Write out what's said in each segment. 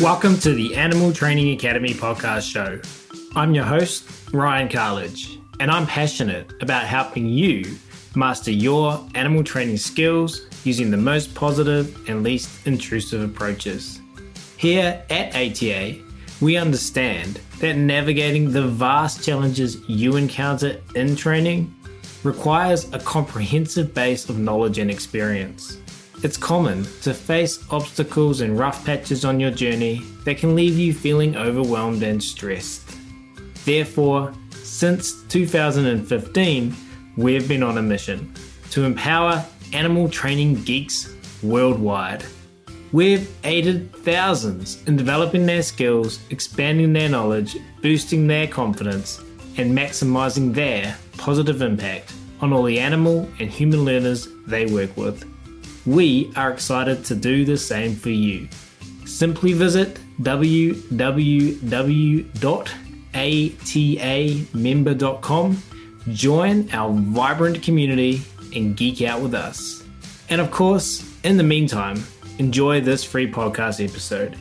Welcome to the Animal Training Academy podcast show. I'm your host, Ryan Cartlidge, and I'm passionate about helping you master your animal training skills using the most positive and least intrusive approaches. Here at ATA, we understand that navigating the vast challenges you encounter in training requires a comprehensive base of knowledge and experience. It's common to face obstacles and rough patches on your journey that can leave you feeling overwhelmed and stressed. Therefore, since 2015, we've been on a mission to empower animal training geeks worldwide. We've aided thousands in developing their skills, expanding their knowledge, boosting their confidence, and maximizing their positive impact on all the animal and human learners they work with. We are excited to do the same for you. Simply visit www.atamember.com, join our vibrant community, and geek out with us. And of course, in the meantime, enjoy this free podcast episode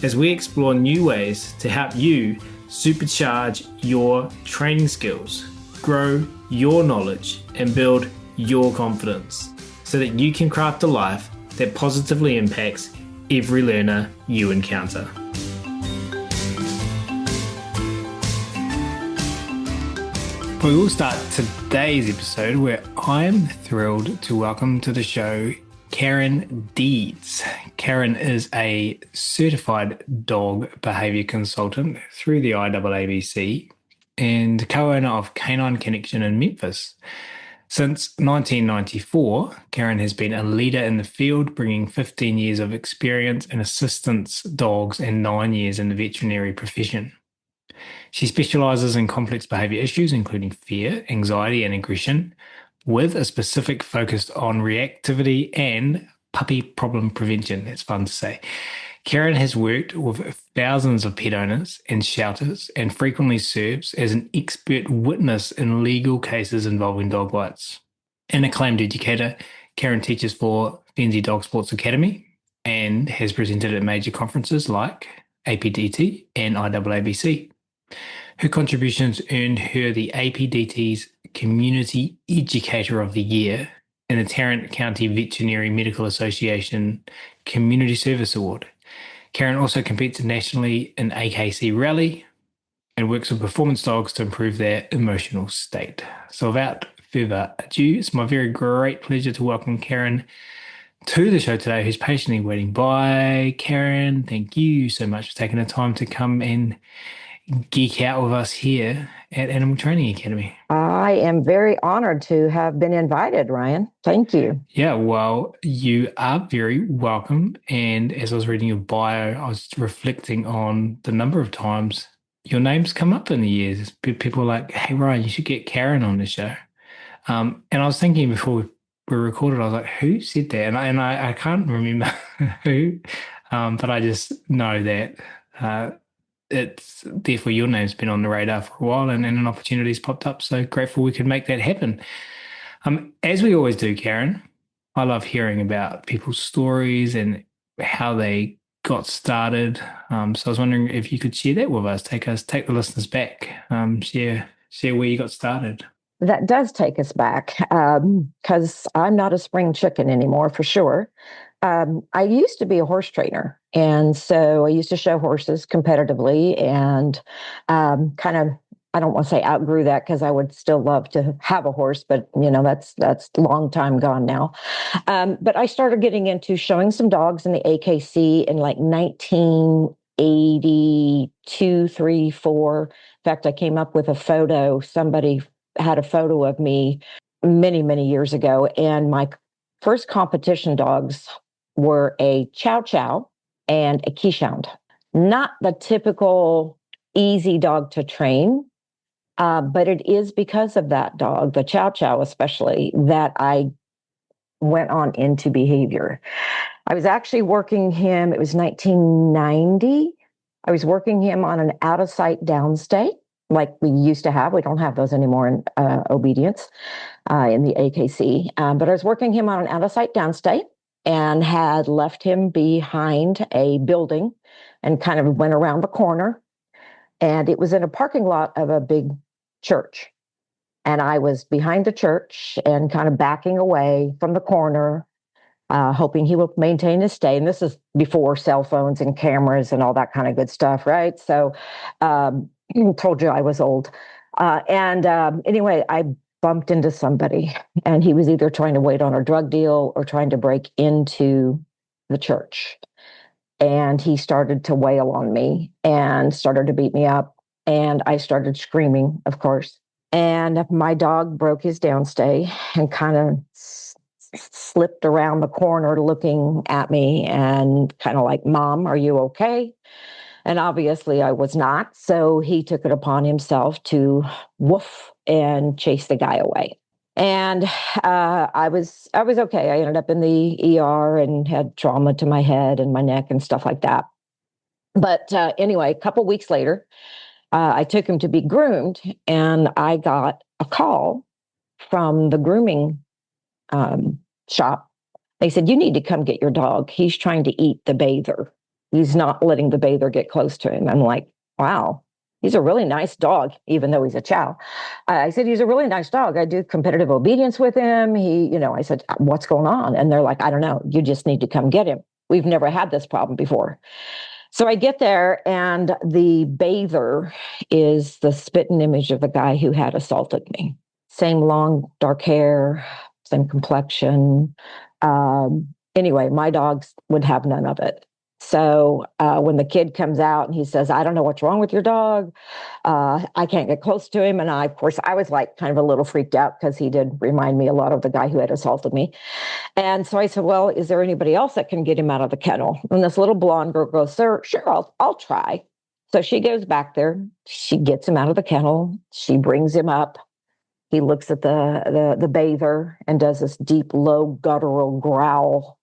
as we explore new ways to help you supercharge your training skills, grow your knowledge, and build your confidence, so that you can craft a life that positively impacts every learner you encounter. We will start today's episode where I'm thrilled to welcome to the show Karen Deeds. Karen is a certified dog behaviour consultant through the IAABC and co-owner of Canine Connection in Memphis. Since 1994, Karen has been a leader in the field, bringing 15 years of experience in assistance dogs and 9 years in the veterinary profession. She specialises in complex behaviour issues, including fear, anxiety, and aggression, with a specific focus on reactivity and puppy problem prevention. That's fun to say. Karen has worked with thousands of pet owners and shelters and frequently serves as an expert witness in legal cases involving dog bites. An acclaimed educator, Karen teaches for Fenzi Dog Sports Academy and has presented at major conferences like APDT and IAABC. Her contributions earned her the APDT's Community Educator of the Year and the Tarrant County Veterinary Medical Association Community Service Award. Karen also competes nationally in AKC Rally and works with performance dogs to improve their emotional state. So without further ado, it's my very great pleasure to welcome Karen to the show today, who's patiently waiting by. Karen, thank you so much for taking the time to come and geek out with us here at Animal Training Academy. I am very honored to have been invited, Ryan. Thank you. Yeah, well, you are very welcome. And as I was reading your bio, I was reflecting on the number of times your name's come up in the years. People are like, hey, Ryan, you should get Karen on the show. And I was thinking before we recorded, I was like, who said that? And I can't remember who, but I just know that it's therefore your name's been on the radar for a while and an opportunity's popped up. So grateful we could make that happen. As we always do, Karen, I love hearing about people's stories and how they got started. So I was wondering if you could share that with us, take the listeners back, share where you got started. That does take us back because I'm not a spring chicken anymore, for sure. I used to be a horse trainer, and so I used to show horses competitively and kind of, I don't want to say outgrew that because I would still love to have a horse, but that's a long time gone now. But I started getting into showing some dogs in the AKC in like 1982, 3, 4. In fact, I came up with a photo. Somebody had a photo of me many, many years ago, and my first competition dogs were a Chow Chow and a Keeshond. Not the typical easy dog to train, but it is because of that dog, the Chow Chow especially, that I went on into behavior. I was actually working him, it was 1990. I was working him on an out-of-sight downstay like we used to have. We don't have those anymore in obedience in the AKC. But I was working him on an out-of-sight downstay. and had left him behind a building and kind of went around the corner. And it was in a parking lot of a big church. And I was behind the church and kind of backing away from the corner, hoping he would maintain his stay. And this is before cell phones and cameras and all that kind of good stuff, right? So, told you I was old. Anyway, I bumped into somebody, and he was either trying to wait on a drug deal or trying to break into the church. And he started to wail on me and started to beat me up. And I started screaming, of course. And my dog broke his downstay and kind of slipped around the corner looking at me and kind of like, Mom, are you okay? And obviously I was not. So he took it upon himself to woof and chase the guy away. And I was okay. I ended up in the ER and had trauma to my head and my neck and stuff like that. But anyway, a couple weeks later, I took him to be groomed, and I got a call from the grooming shop. They said, you need to come get your dog. He's trying to eat the bather. He's not letting the bather get close to him. I'm like, wow, he's a really nice dog, even though he's a chow. I said, he's a really nice dog. I do competitive obedience with him. I said, what's going on? And they're like, I don't know. You just need to come get him. We've never had this problem before. So I get there, and the bather is the spitting image of the guy who had assaulted me. Same long, dark hair, same complexion. Anyway, my dogs would have none of it. So when the kid comes out and he says, I don't know what's wrong with your dog. I can't get close to him. And I was like kind of a little freaked out because he did remind me a lot of the guy who had assaulted me. And so I said, well, is there anybody else that can get him out of the kennel? And this little blonde girl goes, sure, I'll try. So she goes back there. She gets him out of the kennel. She brings him up. He looks at the bather and does this deep, low, guttural growl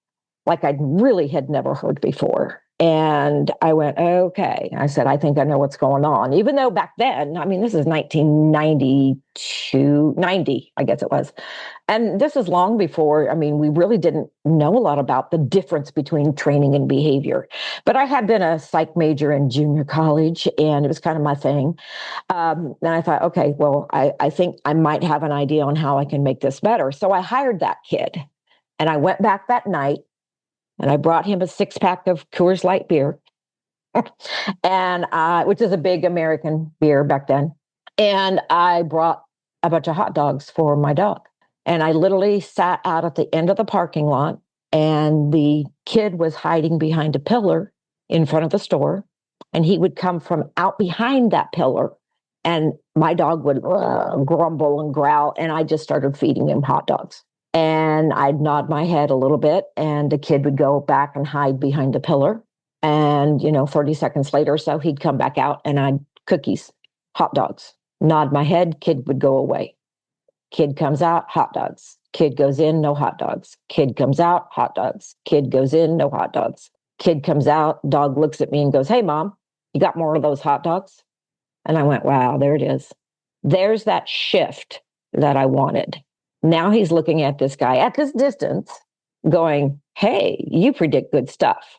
like I really had never heard before. And I went, okay. I said, I think I know what's going on. Even though back then, I mean, this is 90, I guess it was. And this is long before, I mean, we really didn't know a lot about the difference between training and behavior. But I had been a psych major in junior college, and it was kind of my thing. And I thought, okay, well, I think I might have an idea on how I can make this better. So I hired that kid, and I went back that night, and I brought him a 6-pack of Coors Light beer, and which is a big American beer back then. And I brought a bunch of hot dogs for my dog. And I literally sat out at the end of the parking lot, and the kid was hiding behind a pillar in front of the store. And he would come from out behind that pillar, and my dog would grumble and growl. And I just started feeding him hot dogs. And I'd nod my head a little bit, and the kid would go back and hide behind the pillar. And, 30 seconds later or so, he'd come back out, and I'd cookies, hot dogs, nod my head, kid would go away. Kid comes out, hot dogs. Kid goes in, no hot dogs. Kid comes out, hot dogs. Kid goes in, no hot dogs. Kid comes out, dog looks at me and goes, hey, Mom, you got more of those hot dogs? And I went, wow, there it is. There's that shift that I wanted. Now he's looking at this guy at this distance going, hey, you predict good stuff.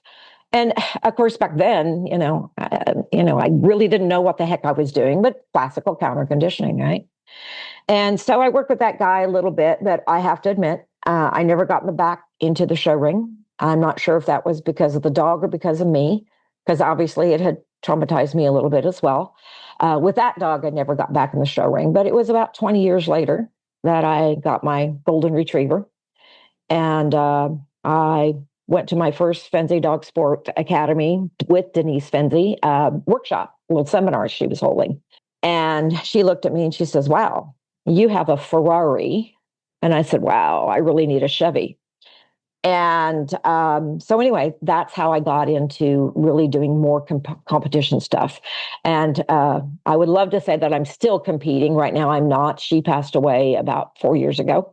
And of course, back then, I really didn't know what the heck I was doing, but classical counter conditioning, right? And so I worked with that guy a little bit, but I have to admit, I never got back into the show ring. I'm not sure if that was because of the dog or because of me, because obviously it had traumatized me a little bit as well. With that dog, I never got back in the show ring, but it was about 20 years later that I got my golden retriever. And I went to my first Fenzi Dog Sport Academy with Denise Fenzi workshop, little seminar she was holding. And she looked at me and she says, wow, you have a Ferrari. And I said, wow, I really need a Chevy. And so anyway, that's how I got into really doing more competition stuff. And I would love to say that I'm still competing. Right now, I'm not. She passed away about 4 years ago.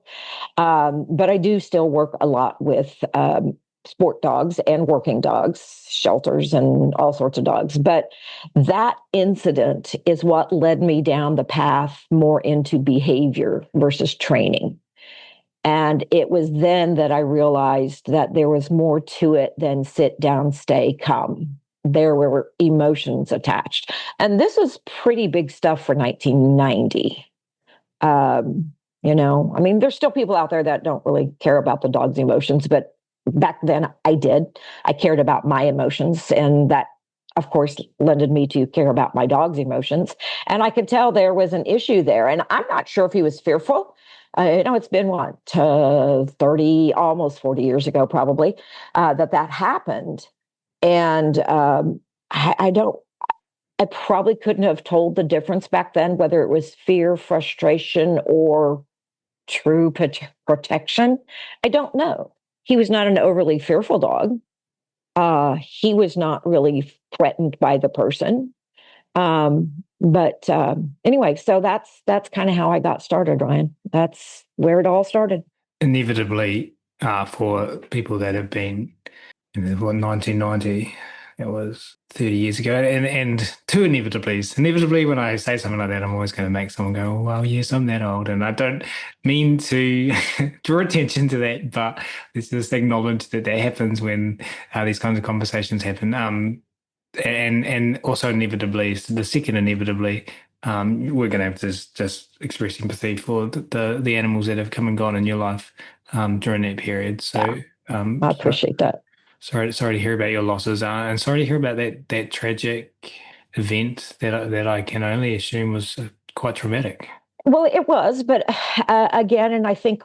But I do still work a lot with sport dogs and working dogs, shelters, and all sorts of dogs. But that incident is what led me down the path more into behavior versus training. And it was then that I realized that there was more to it than sit down, stay, come. There were emotions attached. And this was pretty big stuff for 1990. I mean, there's still people out there that don't really care about the dog's emotions, but back then I did. I cared about my emotions, and that, of course, lended me to care about my dog's emotions. And I could tell there was an issue there. And I'm not sure if he was fearful. It's been what, 30, almost 40 years ago, probably, that happened. And I don't, I probably couldn't have told the difference back then, whether it was fear, frustration, or true protection. I don't know. He was not an overly fearful dog. He was not really threatened by the person. But anyway, so that's kind of how I got started, Ryan. That's where it all started. Inevitably, for people that have been in 1990, it was 30 years ago, and two inevitablies. Inevitably, when I say something like that, I'm always going to make someone go, oh, well, yes, I'm that old. And I don't mean to draw attention to that, but let's just acknowledge that happens when these kinds of conversations happen. And also inevitably, the second inevitably, we're going to have to just express empathy for the animals that have come and gone in your life during that period. So I appreciate that. sorry to hear about your losses, and sorry to hear about that tragic event that I can only assume was quite traumatic. Well, it was, but again, and I think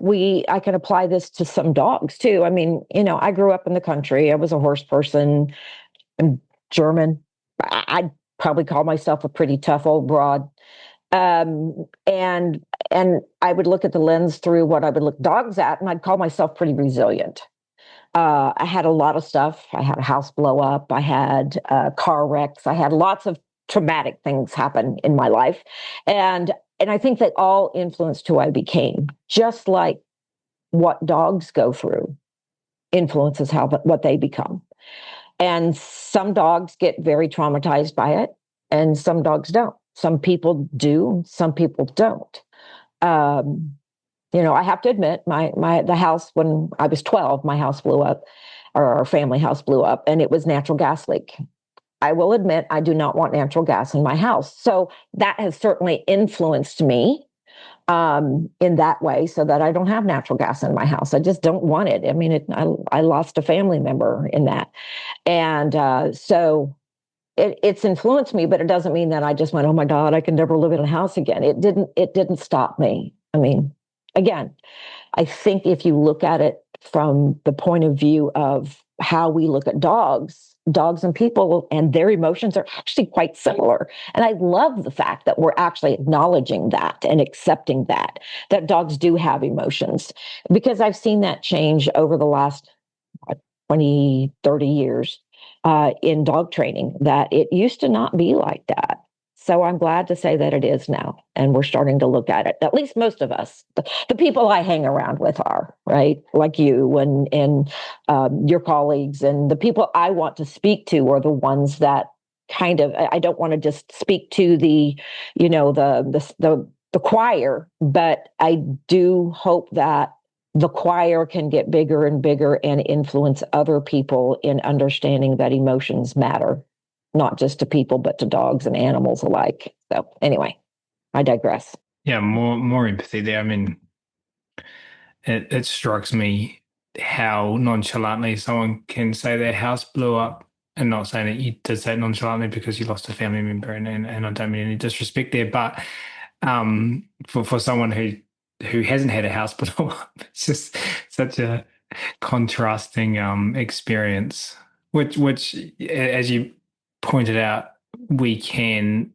I can apply this to some dogs too. I mean, I grew up in the country. I was a horse person. I'm German. I'd probably call myself a pretty tough old broad. And I would look at the lens through what I would look dogs at, and I'd call myself pretty resilient. I had a lot of stuff. I had a house blow up. I had car wrecks. I had lots of traumatic things happen in my life, and I think they all influenced who I became. Just like what dogs go through influences what they become. And some dogs get very traumatized by it, and some dogs don't. Some people do, some people don't. I have to admit, the house, when I was 12, my house blew up, or our family house blew up, and it was natural gas leak. I will admit I do not want natural gas in my house. So that has certainly influenced me in that way, so that I don't have natural gas in my house. I just don't want it. I mean, I lost a family member in that. And so it's influenced me, but it doesn't mean that I just went, oh my God, I can never live in a house again. It didn't stop me. I mean, again, I think if you look at it from the point of view of how we look at dogs and people and their emotions are actually quite similar. And I love the fact that we're actually acknowledging that and accepting that dogs do have emotions, because I've seen that change over the last 20, 30 years in dog training, that it used to not be like that. So I'm glad to say that it is now, and we're starting to look at it. At least most of us, the people I hang around with are, right? Like you and your colleagues, and the people I want to speak to are the ones that kind of, I don't want to just speak to the choir, but I do hope that the choir can get bigger and bigger and influence other people in understanding that emotions matter, not just to people, but to dogs and animals alike. So anyway, I digress. Yeah, more empathy there. I mean, it strikes me how nonchalantly someone can say their house blew up, and not saying that you did say it nonchalantly because you lost a family member, and I don't mean any disrespect there, but for someone who hasn't had a house blow up, it's just such a contrasting experience, which as you pointed out, we can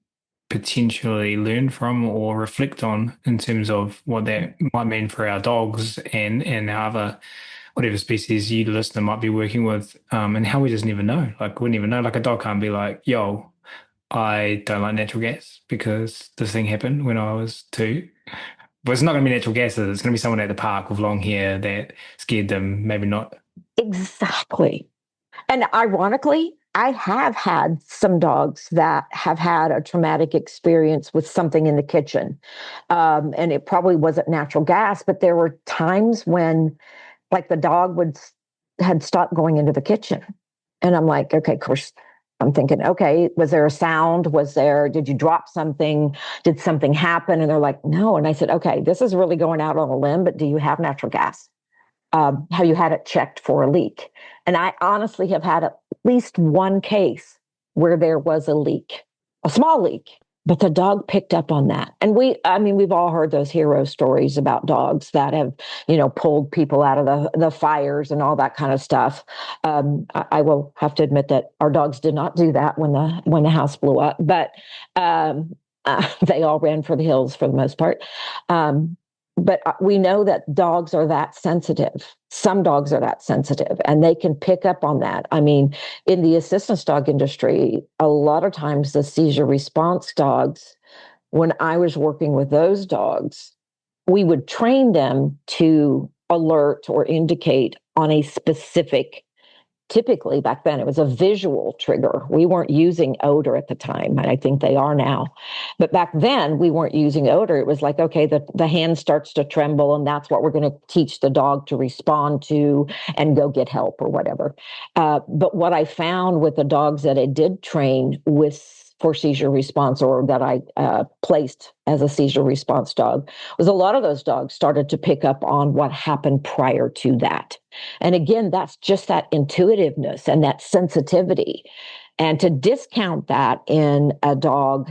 potentially learn from or reflect on in terms of what that might mean for our dogs and other whatever species you, the listener, might be working with, and how we just never know. Like we never know. Like a dog can't be like, yo, I don't like natural gas because this thing happened when I was 2. But it's not going to be natural gas. It's going to be someone at the park with long hair that scared them. Maybe not. Exactly. And ironically, I have had some dogs that have had a traumatic experience with something in the kitchen. And it probably wasn't natural gas, but there were times when like the dog had stopped going into the kitchen. And I'm like, okay, of course, I'm thinking, okay, was there a sound? Did you drop something? Did something happen? And they're like, no. And I said, okay, this is really going out on a limb, but do you have natural gas? Have you had it checked for a leak? And I honestly have had at least one case where there was a leak, a small leak, but the dog picked up on that. And we've all heard those hero stories about dogs that have, pulled people out of the fires and all that kind of stuff. I will have to admit that our dogs did not do that when the house blew up, but they all ran for the hills for the most part. But we know that dogs are that sensitive. Some dogs are that sensitive, and they can pick up on that. I mean, in the assistance dog industry, a lot of times the seizure response dogs, when I was working with those dogs, we would train them to alert or indicate on a specific, typically back then it was a visual trigger. We weren't using odor at the time, and I think they are now. But back then we weren't using odor. It was like, okay, the hand starts to tremble, and that's what we're going to teach the dog to respond to and go get help or whatever. But what I found with the dogs that I did train for seizure response, or that I placed as a seizure response dog, was a lot of those dogs started to pick up on what happened prior to that. And again, that's just that intuitiveness and that sensitivity. And to discount that in a dog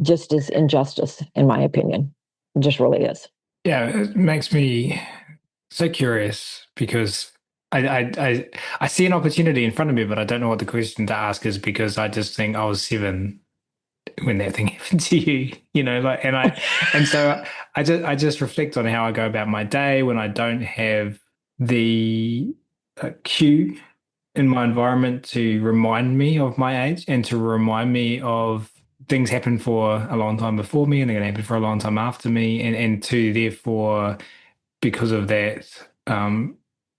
just is injustice, in my opinion. It just really is. Yeah, it makes me so curious because I see an opportunity in front of me, but I don't know what the question to ask is because I just think I was 7 when that thing happened to you, and so I just reflect on how I go about my day when I don't have the cue in my environment to remind me of my age and to remind me of things happened for a long time before me and they're going to happen for a long time after me, and to therefore, because of that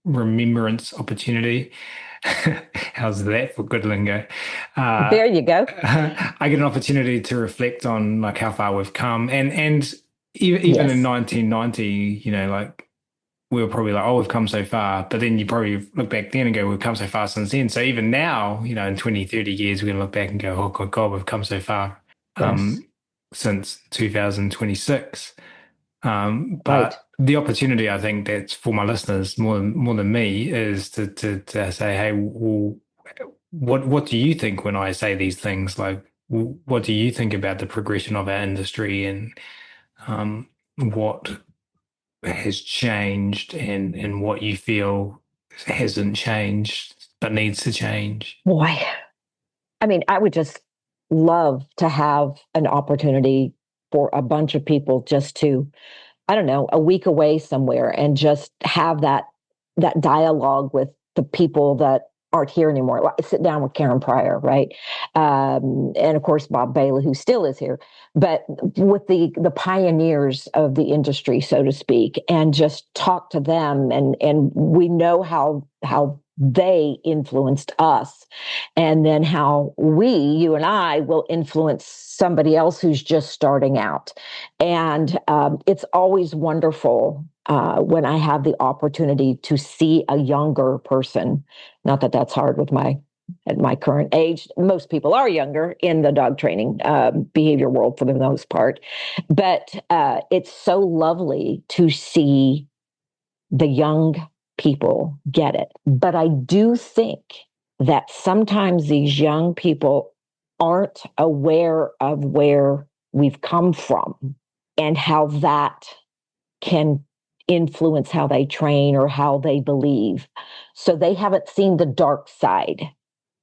remembrance opportunity. How's that for good lingo? There you go. I get an opportunity to reflect on like how far we've come, and even in 1990, like we were probably like, oh, we've come so far, but then you probably look back then and go, we've come so far since then. So even now, in 20, 30 years, we're gonna look back and go, oh God, we've come so far since 2026. But right. The opportunity, I think, that's for my listeners more than me is to say, hey, well, what do you think when I say these things? Like, what do you think about the progression of our industry and what has changed and what you feel hasn't changed but needs to change? Boy, I mean, I would just love to have an opportunity for a bunch of people just to, I don't know, a week away somewhere and just have that dialogue with the people that aren't here anymore. Like, sit down with Karen Pryor, right? And of course, Bob Bailey, who still is here, but with the pioneers of the industry, so to speak, and just talk to them. And we know how they influenced us, and then how you and I will influence somebody else who's just starting out. And it's always wonderful when I have the opportunity to see a younger person. Not that that's hard at my current age. Most people are younger in the dog training behavior world for the most part. But it's so lovely to see the young people get it. But I do think that sometimes these young people aren't aware of where we've come from and how that can influence how they train or how they believe. So they haven't seen the dark side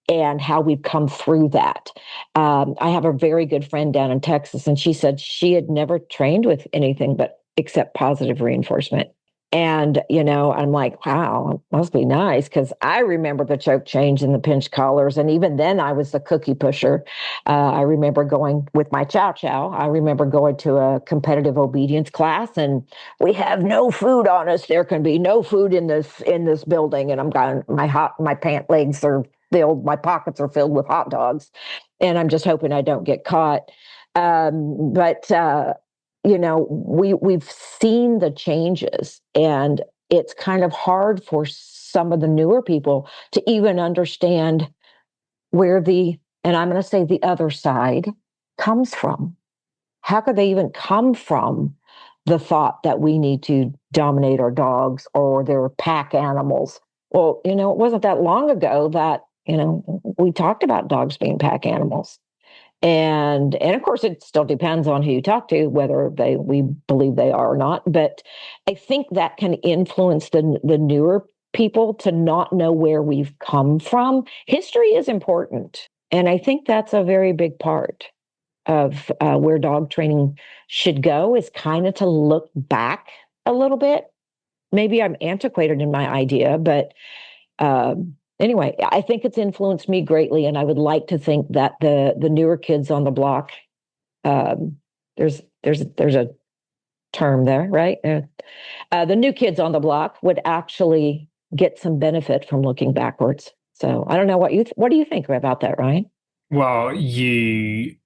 and how we've come through that. I have a very good friend down in Texas, and she said she had never trained with anything but except positive reinforcement. And, I'm like, wow, it must be nice, because I remember the choke change and the pinch collars. And even then I was the cookie pusher. I remember going with my chow chow. I remember going to a competitive obedience class, and we have no food on us. There can be no food in this building. And I'm going, my pant legs are my pockets are filled with hot dogs, and I'm just hoping I don't get caught. But we've seen the changes, and it's kind of hard for some of the newer people to even understand where and I'm going to say the other side comes from. How could they even come from the thought that we need to dominate our dogs or they're pack animals? Well, it wasn't that long ago that, we talked about dogs being pack animals. And of course, it still depends on who you talk to, whether we believe they are or not. But I think that can influence the newer people to not know where we've come from. History is important. And I think that's a very big part of where dog training should go, is kind of to look back a little bit. Maybe I'm antiquated in my idea, but anyway, I think it's influenced me greatly, and I would like to think that the newer kids on the block, there's a term there, right? The new kids on the block would actually get some benefit from looking backwards. So I don't know what do you think about that, Ryan? Well, you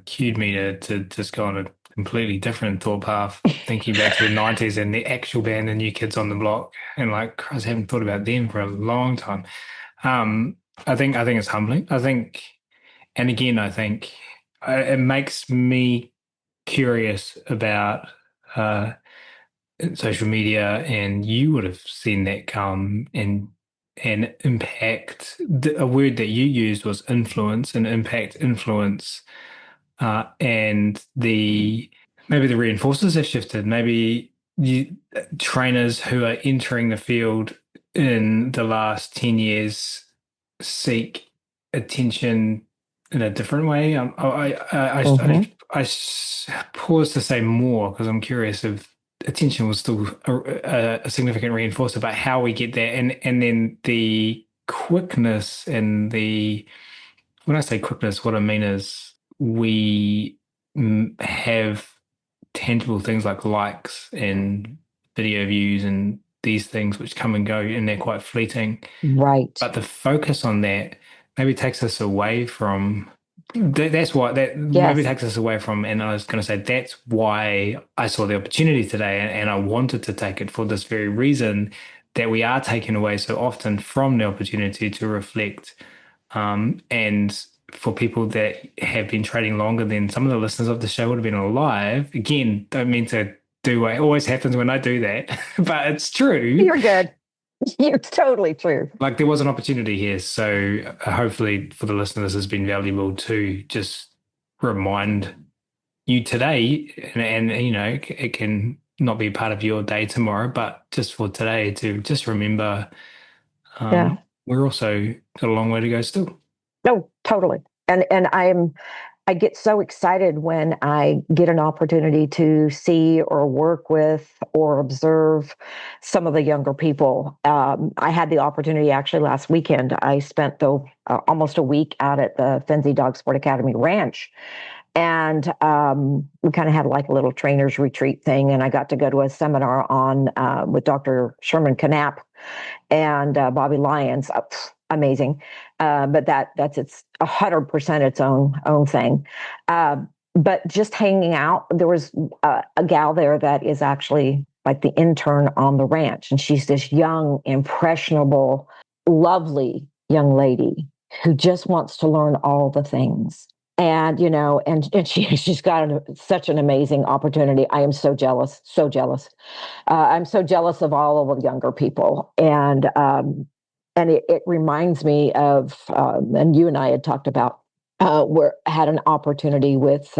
cued me to just go on a completely different thought path, thinking back to the 90s and the actual band, the New Kids on the Block, and like, Christ, I haven't thought about them for a long time. I think it's humbling. And again, I think it makes me curious about social media, and you would have seen that come and impact. A word that you used was influence and impact, influence, and maybe the reinforcers have shifted. Maybe trainers who are entering the field in the last 10 years seek attention in a different way. I pause to say more because I'm curious if attention was still a significant reinforcer, but how we get there, and then the quickness and when I say quickness, what I mean is we have tangible things like likes and video views and these things which come and go, and they're quite fleeting. Right. But the focus on that maybe takes us away from that's what that maybe takes us away from. And I was going to say that's why I saw the opportunity today, and I wanted to take it for this very reason, that we are taken away so often from the opportunity to reflect. And for people that have been trading longer than some of the listeners of the show would have been alive, again, don't mean to do what always happens when I do that, but it's true. You're good. You're totally true. Like, there was an opportunity here. So hopefully for the listeners, it's been valuable to just remind you today, and it can not be part of your day tomorrow, but just for today to just remember we're also got a long way to go still. No, totally. And I get so excited when I get an opportunity to see or work with or observe some of the younger people. I had the opportunity actually last weekend. I spent almost a week out at the Fenzi Dog Sport Academy Ranch. And we kind of had like a little trainers retreat thing. And I got to go to a seminar with Dr. Sherman Knapp and Bobby Lyons. Amazing. But that's 100% its own thing. But just hanging out, there was a gal there that is actually like the intern on the ranch. And she's this young, impressionable, lovely young lady who just wants to learn all the things. And, she's got such an amazing opportunity. I am so jealous, so jealous. I'm so jealous of all of the younger people. And it reminds me of, and you and I had talked about, had an opportunity with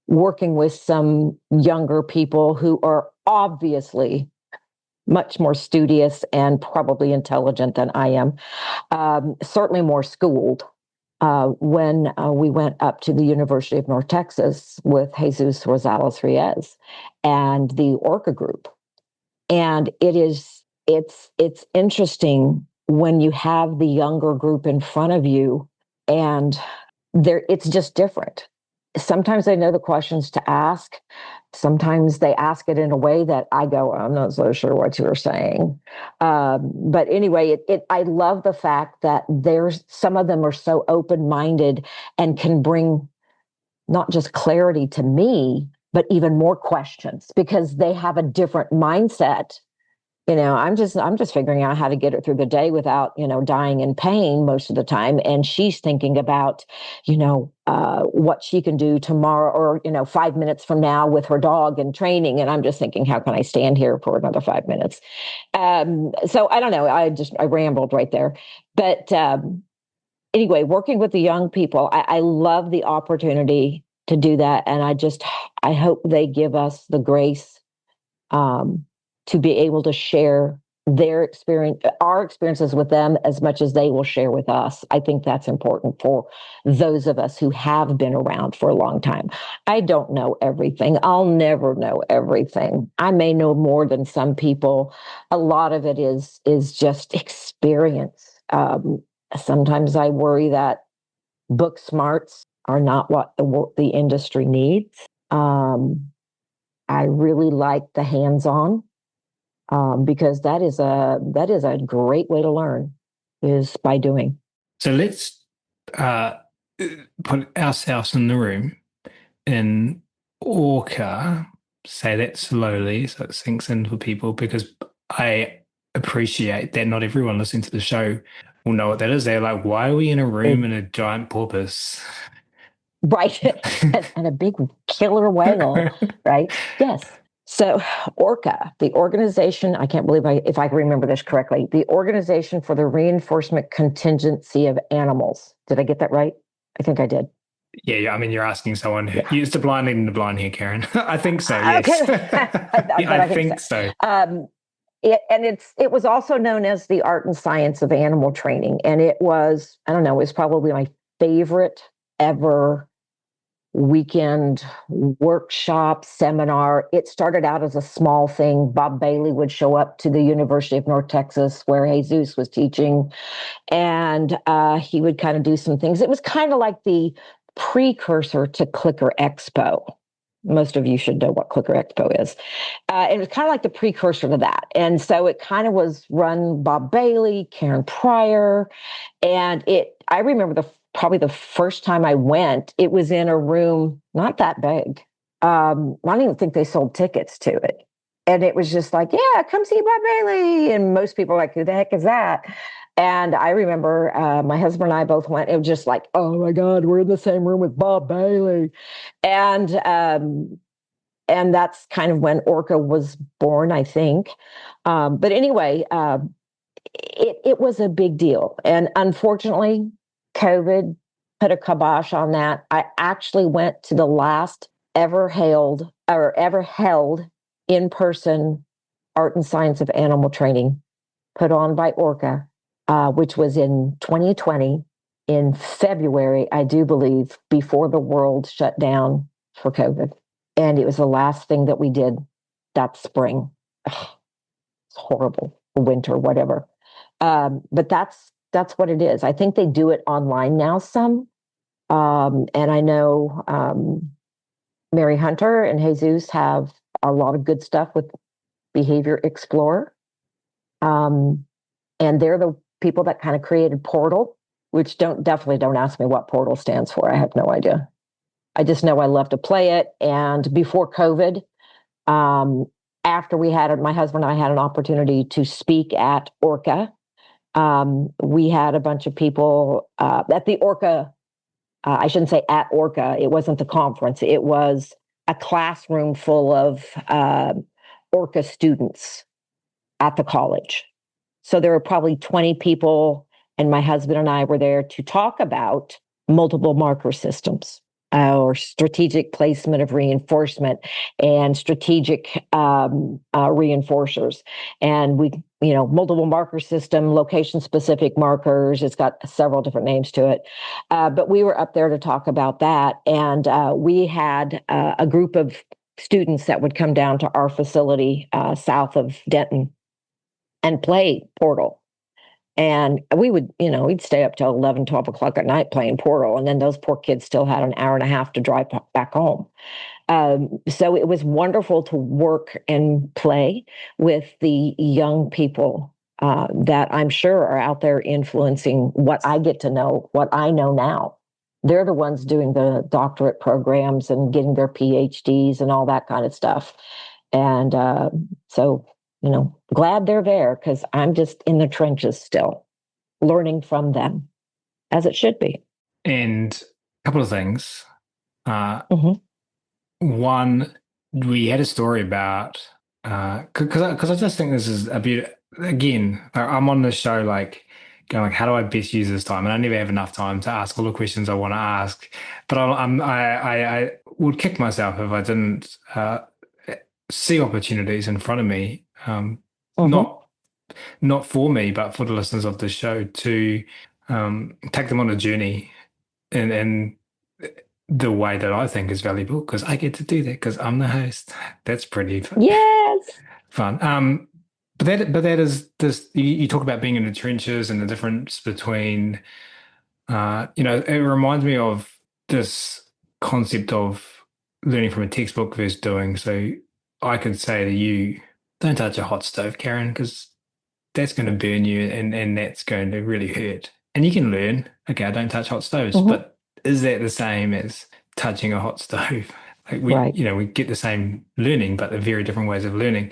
working with some younger people who are obviously much more studious and probably intelligent than I am, certainly more schooled. When we went up to the University of North Texas with Jesus Rosales-Riez and the Orca group. And it's interesting when you have the younger group in front of you, and it's just different. Sometimes they know the questions to ask. Sometimes they ask it in a way that I go, I'm not so sure what you're saying. But anyway, I love the fact that there's some of them are so open-minded and can bring not just clarity to me, but even more questions because they have a different mindset. I'm just figuring out how to get her through the day without, dying in pain most of the time. And she's thinking about, what she can do tomorrow or, 5 minutes from now with her dog and training. And I'm just thinking, how can I stand here for another 5 minutes? So I don't know. I rambled right there. But anyway, working with the young people, I love the opportunity to do that. And I hope they give us the grace to be able to share our experiences with them as much as they will share with us. I think that's important for those of us who have been around for a long time. I don't know everything. I'll never know everything. I may know more than some people. A lot of it is just experience. Sometimes I worry that book smarts are not what the industry needs. I really like the hands-on. Because that is a great way to learn is by doing. So let's put ourselves in the room in Orca. Say that slowly so it sinks in for people because I appreciate that not everyone listening to the show will know what that is. They're like, why are we in a room in a giant porpoise? Right. And a big killer whale, right? Yes. So ORCA, the organization, I can't believe if I can remember this correctly, the Organization for the Reinforcement Contingency of Animals. Did I get that right? I think I did. Yeah. I mean, you're asking someone who it's the blind leading the blind here, Karen. I think so. Yes. Okay. I think so. It was also known as the Art and Science of Animal Training. And it was, I don't know, it was probably my favorite ever weekend workshop seminar. It started out as a small thing. Bob Bailey would show up to the University of North Texas where Jesus was teaching, and he would kind of do some things. It was kind of like the precursor to Clicker Expo. Most of you should know what Clicker Expo is. It was kind of like the precursor to that. And so it kind of was run Bob Bailey, Karen Pryor, and I remember probably the first time I went, it was in a room not that big. I don't even think they sold tickets to it. And it was just like, yeah, come see Bob Bailey. And most people were like, who the heck is that? And I remember my husband and I both went. It was just like, oh my God, we're in the same room with Bob Bailey. And that's kind of when Orca was born, I think. But anyway, it was a big deal. And unfortunately, COVID put a kibosh on that. I actually went to the last ever held in-person Art and Science of Animal Training put on by Orca, which was in 2020 in February, I do believe, before the world shut down for COVID. And it was the last thing that we did that spring. Ugh, it's horrible, winter, whatever. But that's what it is. I think they do it online now some. And I know Mary Hunter and Jesus have a lot of good stuff with Behaviour Explorer. And they're the people that kind of created Portal, which definitely don't ask me what Portal stands for. I have no idea. I just know I love to play it. And before COVID, after my husband and I had an opportunity to speak at Orca, we had a bunch of people at the Orca. I shouldn't say at Orca. It wasn't the conference. It was a classroom full of Orca students at the college. So there were probably 20 people, and my husband and I were there to talk about multiple marker systems or strategic placement of reinforcement and strategic reinforcers. And multiple marker system, location specific markers. It's got several different names to it. But we were up there to talk about that. And we had a group of students that would come down to our facility south of Denton and play Portal. And we would, we'd stay up till 11, 12 o'clock at night playing Portal. And then those poor kids still had an hour and a half to drive back home. So it was wonderful to work and play with the young people that I'm sure are out there influencing what I get to know, what I know now. They're the ones doing the doctorate programs and getting their PhDs and all that kind of stuff. And so, glad they're there, because I'm just in the trenches still, learning from them, as it should be. And a couple of things. Mm-hmm. One, we had a story about because I just think this is a bit, again, I'm on this show like going like, how do I best use this time? And I never have enough time to ask all the questions I want to ask. But I would kick myself if I didn't see opportunities in front of me, not for me, but for the listeners of the show to take them on a journey and the way that I think is valuable, because I get to do that because I'm the host. That's pretty fun. Yes. Fun. But that is this. You talk about being in the trenches and the difference between, it reminds me of this concept of learning from a textbook versus doing. So I could say to you, don't touch a hot stove, Karen, because that's going to burn you and that's going to really hurt. And you can learn, okay, I don't touch hot stoves, but is that the same as touching a hot stove? Like we get the same learning, but they're very different ways of learning.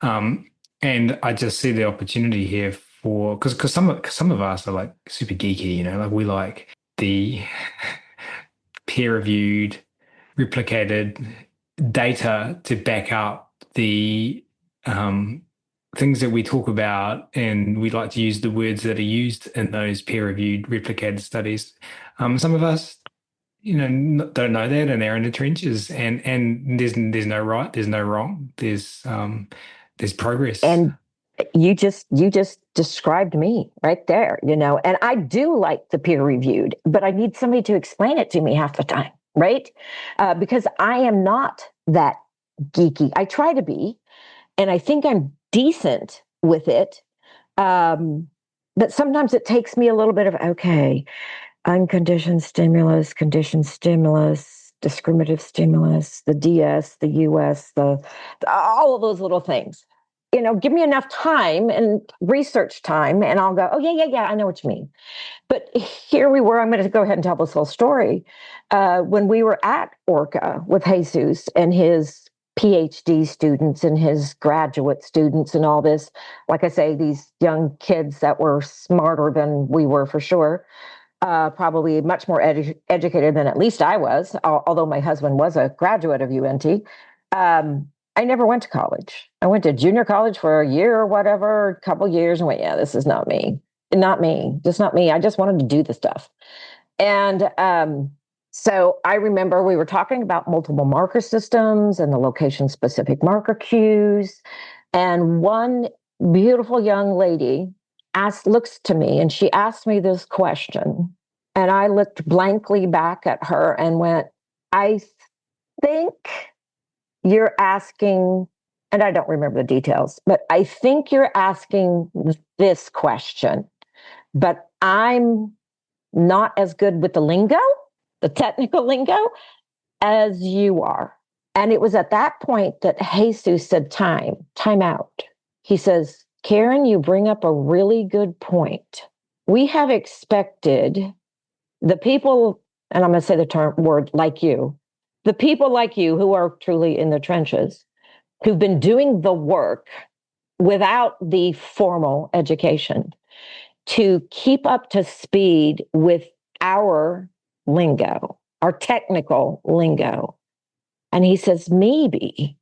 And I just see the opportunity here for, because some of us are like super geeky, like we like the peer-reviewed, replicated data to back up the things that we talk about, and we like to use the words that are used in those peer-reviewed, replicated studies. Some of us, don't know that, and they're in the trenches, and there's no right, there's no wrong, there's progress. And you just described me right there, and I do like the peer-reviewed, but I need somebody to explain it to me half the time, right? Because I am not that geeky. I try to be, and I think I'm decent with it. But sometimes it takes me a little bit of, okay, unconditioned stimulus, conditioned stimulus, discriminative stimulus, the DS, the US, all of those little things. Give me enough time and research time, and I'll go, oh, yeah, I know what you mean. But here we were, I'm going to go ahead and tell this whole story. When we were at Orca with Jesus and his PhD students and his graduate students and all this, like I say, these young kids that were smarter than we were for sure, probably much more educated than at least I was, although my husband was a graduate of UNT. I never went to college. I went to junior college for a year or whatever, a couple years, and went, yeah, this is not me. Not me. Just not me. I just wanted to do the stuff. And so I remember we were talking about multiple marker systems and the location-specific marker cues. And one beautiful young lady looks to me and she asked me this question. And I looked blankly back at her and went, I think you're asking, and I don't remember the details, but I think you're asking this question, but I'm not as good with the lingo, the technical lingo, as you are. And it was at that point that Jesus said, time out. He says, Karen, you bring up a really good point. We have expected the people, and I'm going to say the word like you, the people like you who are truly in the trenches, who've been doing the work without the formal education, to keep up to speed with our lingo, our technical lingo. And he says, maybe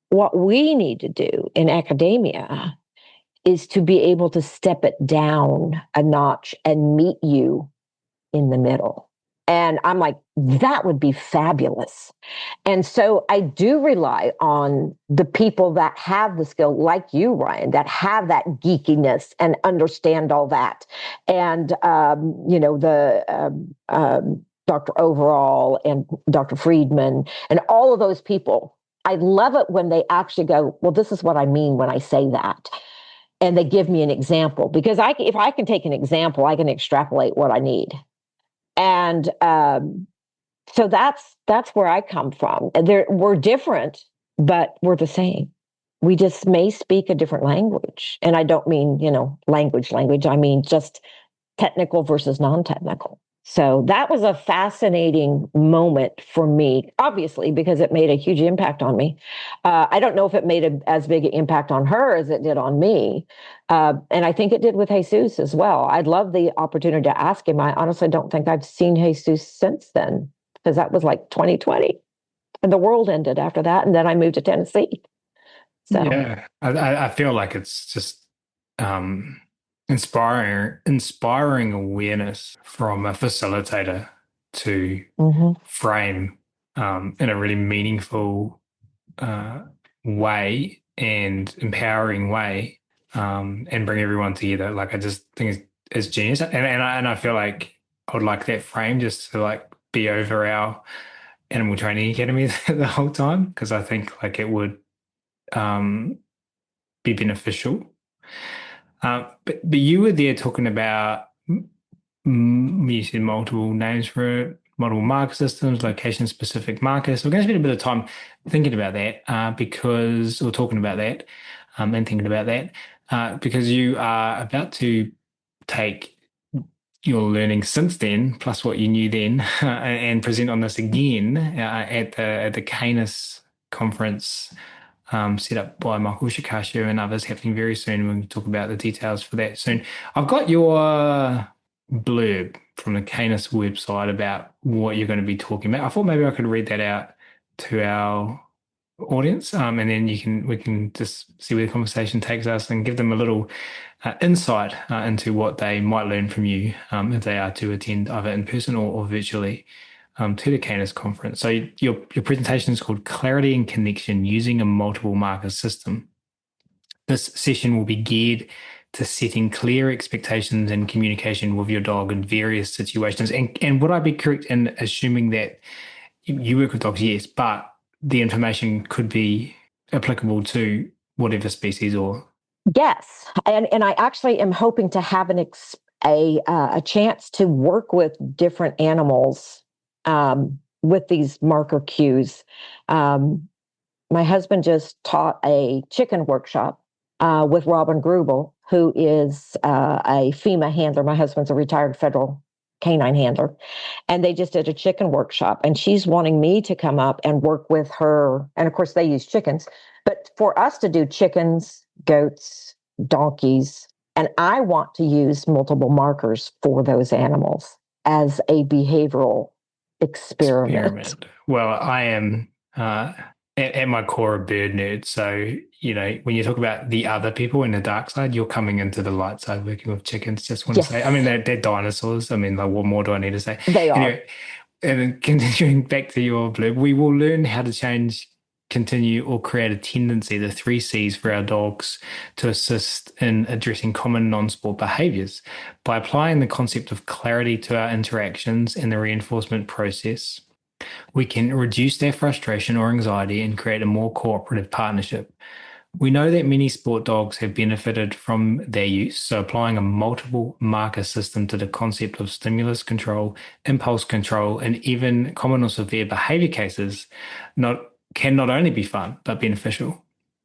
what we need to do in academia is to be able to step it down a notch and meet you in the middle. And I'm like, that would be fabulous. And so I do rely on the people that have the skill, like you, Ryan, that have that geekiness and understand all that. And, Dr. Overall and Dr. Friedman and all of those people. I love it when they actually go, well, this is what I mean when I say that. and they give me an example, because if I can take an example, I can extrapolate what I need. And so that's where I come from. We're different, but we're the same. We just may speak a different language. And I don't mean, language. I mean just technical versus non-technical. So that was a fascinating moment for me, obviously, because it made a huge impact on me. I don't know if it made as big an impact on her as it did on me. And I think it did with Jesus as well. I'd love the opportunity to ask him. I honestly don't think I've seen Jesus since then, because that was like 2020. And the world ended after that. And then I moved to Tennessee. So, Yeah, I feel like it's just um, inspiring awareness from a facilitator to mhm. frame in a really meaningful uh, way and empowering way, and bring everyone together. Like I just think it's genius, and I feel like I would like that frame just to like be over our animal training academy the whole time, because I think like it would um, be beneficial. But you were there talking about you said multiple names for it, multiple marker systems, location specific markers. So we're going to spend a bit of time thinking about that because, or talking about that and thinking about that because you are about to take your learning since then, plus what you knew then, and present on this again at the Canis conference set up by Michael Shikashu and others, happening very soon. We'll talk about the details for that soon. I've got your blurb from the Canis website about what you're going to be talking about. I thought maybe I could read that out to our audience, and then we can just see where the conversation takes us and give them a little insight into what they might learn from you if they are to attend either in person or virtually to the Canis conference. So your presentation is called Clarity and Connection Using a Multiple Marker System. This session will be geared to setting clear expectations and communication with your dog in various situations. And would I be correct in assuming that you work with dogs? Yes, but the information could be applicable to whatever species or. Yes, and I actually am hoping to have a chance to work with different animals with these marker cues. My husband just taught a chicken workshop with Robin Grubel, who is a FEMA handler. My husband's a retired federal canine handler, and they just did a chicken workshop. And she's wanting me to come up and work with her. And of course, they use chickens, but for us to do chickens, goats, donkeys, and I want to use multiple markers for those animals as a behavioral experiment. Well, I am at my core a bird nerd. So, when you talk about the other people in the dark side, you're coming into the light side working with chickens. Just want to say, I mean, Yes, they're dinosaurs. I mean, like, what more do I need to say? they are. Anyway, and then continuing back to your blurb, we will learn how to change, continue, or create a tendency, the three C's for our dogs, to assist in addressing common non-sport behaviors. By applying the concept of clarity to our interactions and the reinforcement process, we can reduce their frustration or anxiety and create a more cooperative partnership. We know that many sport dogs have benefited from their use, so applying a multiple marker system to the concept of stimulus control, impulse control, and even common or severe behavior cases can not only be fun, but beneficial.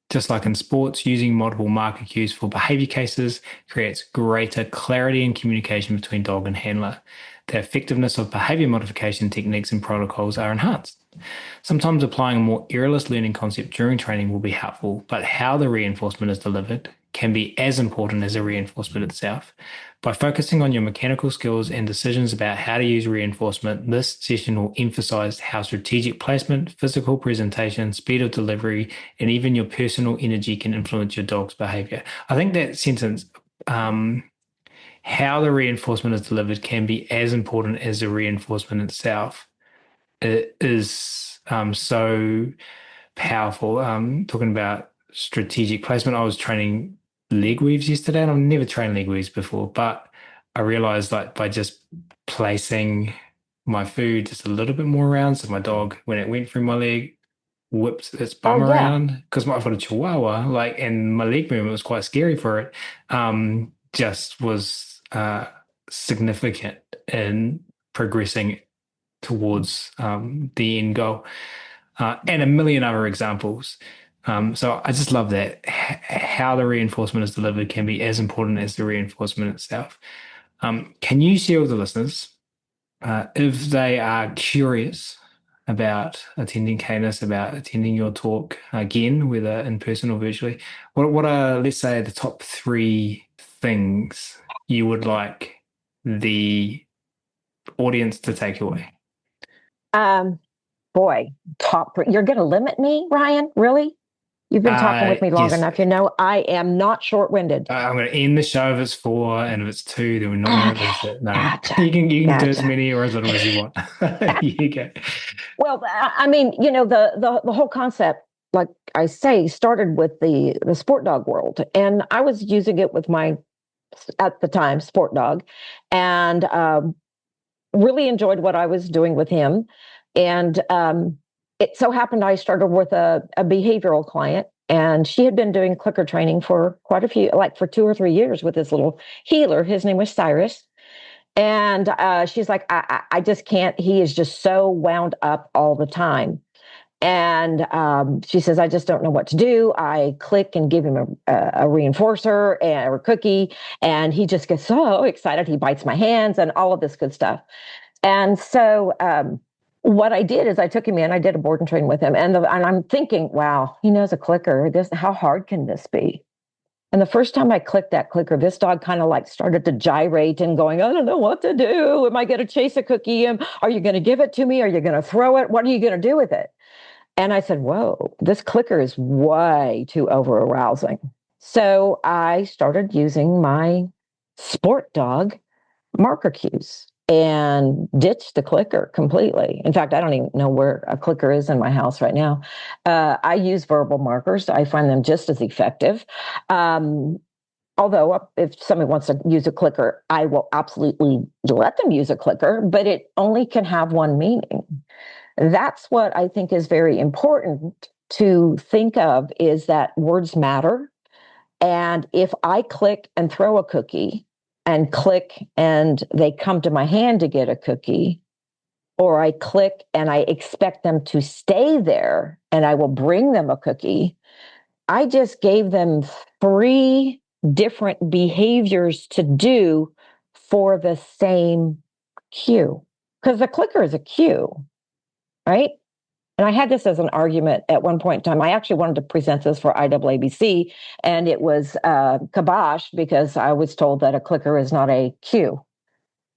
Just like in sports, using multiple marker cues for behavior cases creates greater clarity and communication between dog and handler. The effectiveness of behavior modification techniques and protocols are enhanced. Sometimes applying a more errorless learning concept during training will be helpful, but how the reinforcement is delivered can be as important as the reinforcement itself. By focusing on your mechanical skills and decisions about how to use reinforcement, this session will emphasize how strategic placement, physical presentation, speed of delivery, and even your personal energy can influence your dog's behavior. I think that sentence, how the reinforcement is delivered, can be as important as the reinforcement itself. It is so powerful. Talking about strategic placement, I was training leg weaves yesterday, and I've never trained leg weaves before, but I realized like by just placing my food just a little bit more around, so my dog, when it went through my leg, whipped its Oh, bum yeah. around because I've got a Chihuahua, like, and my leg movement was quite scary for it. Just was significant in progressing towards the end goal, and a million other examples. So I just love that how the reinforcement is delivered can be as important as the reinforcement itself. Can you share with the listeners, if they are curious about attending Canis, about attending your talk again, whether in person or virtually, what are, let's say, the top three things you would like the audience to take away? Um, Boy, top three. You're going to limit me, Ryan? Really? You've been talking with me long Yes, enough. You know, I am not short-winded. I'm going to end the show if it's four, and if it's two, then we're not going to Okay, release it. No, gotcha, you can do as gotcha. many or as little as you want. You go. Well, I mean, you know, the whole concept, like I say, started with the sport dog world, and I was using it with my at the time sport dog, and really enjoyed what I was doing with him. And it so happened I started with a behavioral client, and she had been doing clicker training for quite a few, like for 2 or 3 years with this little healer. His name was Cyrus. And she's like, I just can't. He is just so wound up all the time. And she says, I just don't know what to do. I click and give him a reinforcer or a cookie, and he just gets so excited. He bites my hands and all of this good stuff. And so what I did is I took him in. I did a board and train with him, and I'm thinking, wow, he knows a clicker. How hard can this be? And the first time I clicked that clicker, this dog kind of like started to gyrate and going, I don't know what to do. Am I going to chase a cookie? Are you going to give it to me? Are you going to throw it? What are you going to do with it? And I said, whoa, this clicker is way too over arousing. So I started using my sport dog marker cues and ditched the clicker completely. In fact, I don't even know where a clicker is in my house right now. I use verbal markers. I find them just as effective. Although if somebody wants to use a clicker, I will absolutely let them use a clicker, but it only can have one meaning. That's what I think is very important to think of, is that words matter. And if I click and throw a cookie and click and they come to my hand to get a cookie, or I click and I expect them to stay there and I will bring them a cookie, I just gave them three different behaviors to do for the same cue. Because the clicker is a cue, right? And I had this as an argument at one point in time. I actually wanted to present this for IAABC, and it was kiboshed because I was told that a clicker is not a cue.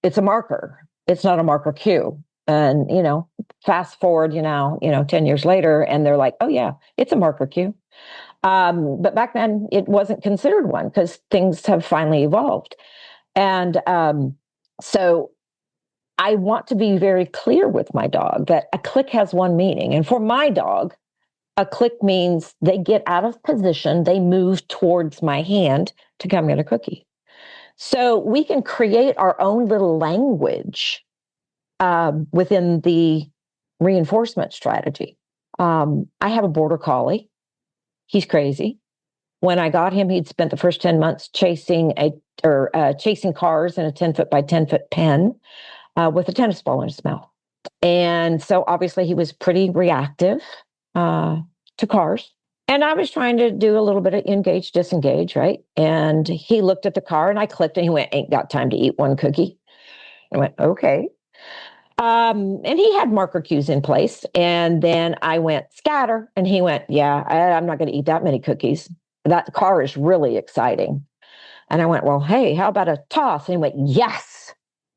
It's a marker. It's not a marker cue. And, fast forward, 10 years later, and they're like, oh, yeah, it's a marker cue. But back then, it wasn't considered one because things have finally evolved. And so I want to be very clear with my dog that a click has one meaning. And for my dog, a click means they get out of position, they move towards my hand to come get a cookie. So we can create our own little language within the reinforcement strategy. I have a border collie. He's crazy. When I got him, he'd spent the first 10 months chasing cars in a 10-foot by 10-foot pen with a tennis ball in his mouth. And so obviously he was pretty reactive to cars. And I was trying to do a little bit of engage, disengage, right? And he looked at the car and I clicked and he went, ain't got time to eat one cookie. I went, okay. And he had marker cues in place. And then I went, scatter. And he went, yeah, I'm not going to eat that many cookies. That car is really exciting. And I went, well, hey, how about a toss? And he went, yes.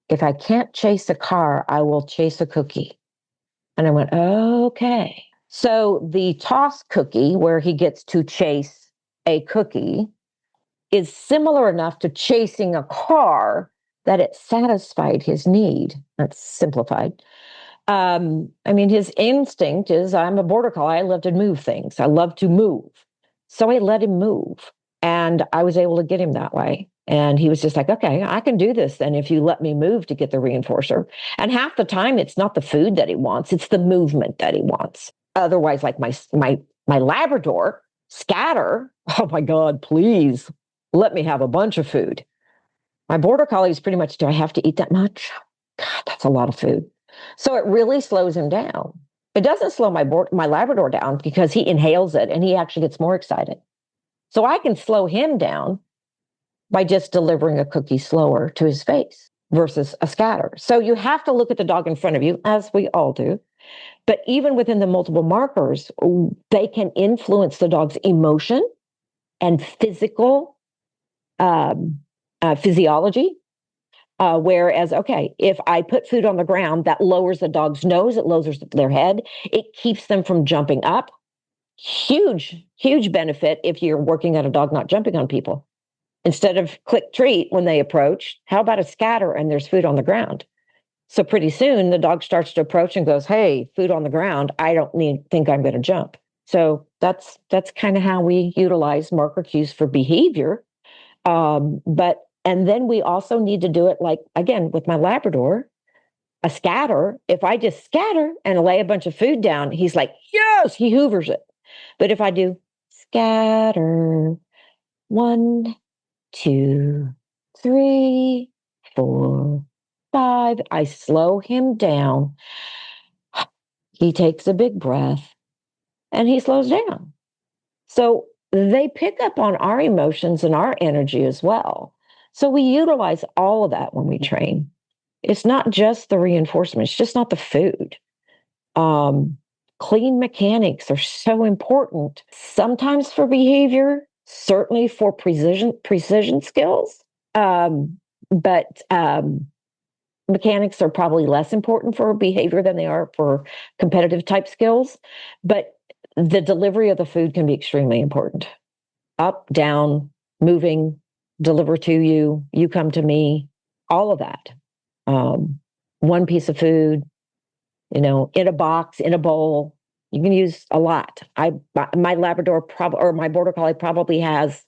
If I can't chase a car, I will chase a cookie. And I went, okay. So the toss cookie, where he gets to chase a cookie, is similar enough to chasing a car that it satisfied his need. That's simplified. His instinct is, I'm a border collie. I love to move things. I love to move. So I let him move. And I was able to get him that way. And he was just like, okay, I can do this then if you let me move to get the reinforcer. And half the time, it's not the food that he wants, it's the movement that he wants. Otherwise, like my Labrador, Scatter, oh my God, please let me have a bunch of food. My Border Collie is pretty much, do I have to eat that much? God, that's a lot of food. So it really slows him down. It doesn't slow my Labrador down because he inhales it and he actually gets more excited. So I can slow him down by just delivering a cookie slower to his face versus a scatter. So you have to look at the dog in front of you, as we all do. But even within the multiple markers, they can influence the dog's emotion and physical physiology. Whereas, okay, if I put food on the ground, that lowers the dog's nose, it lowers their head, it keeps them from jumping up. Huge, huge benefit if you're working on a dog not jumping on people. Instead of click treat when they approach, how about a scatter and there's food on the ground? So pretty soon the dog starts to approach and goes, hey, food on the ground. I don't think I'm going to jump. So that's kind of how we utilize marker cues for behavior. And then we also need to do it like, again, with my Labrador, a scatter. If I just scatter and lay a bunch of food down, he's like, yes, he hoovers it. But if I do scatter, 1, 2, 3, 4, 5, I slow him down. He takes a big breath and he slows down. So they pick up on our emotions and our energy as well. So we utilize all of that when we train. It's not just the reinforcement, it's just not the food. Clean mechanics are so important, sometimes for behavior, certainly for precision skills. But mechanics are probably less important for behavior than they are for competitive type skills. But the delivery of the food can be extremely important. Up, down, moving, deliver to you, you come to me, all of that. One piece of food, in a box, in a bowl, you can use a lot. My Labrador or my Border Collie probably has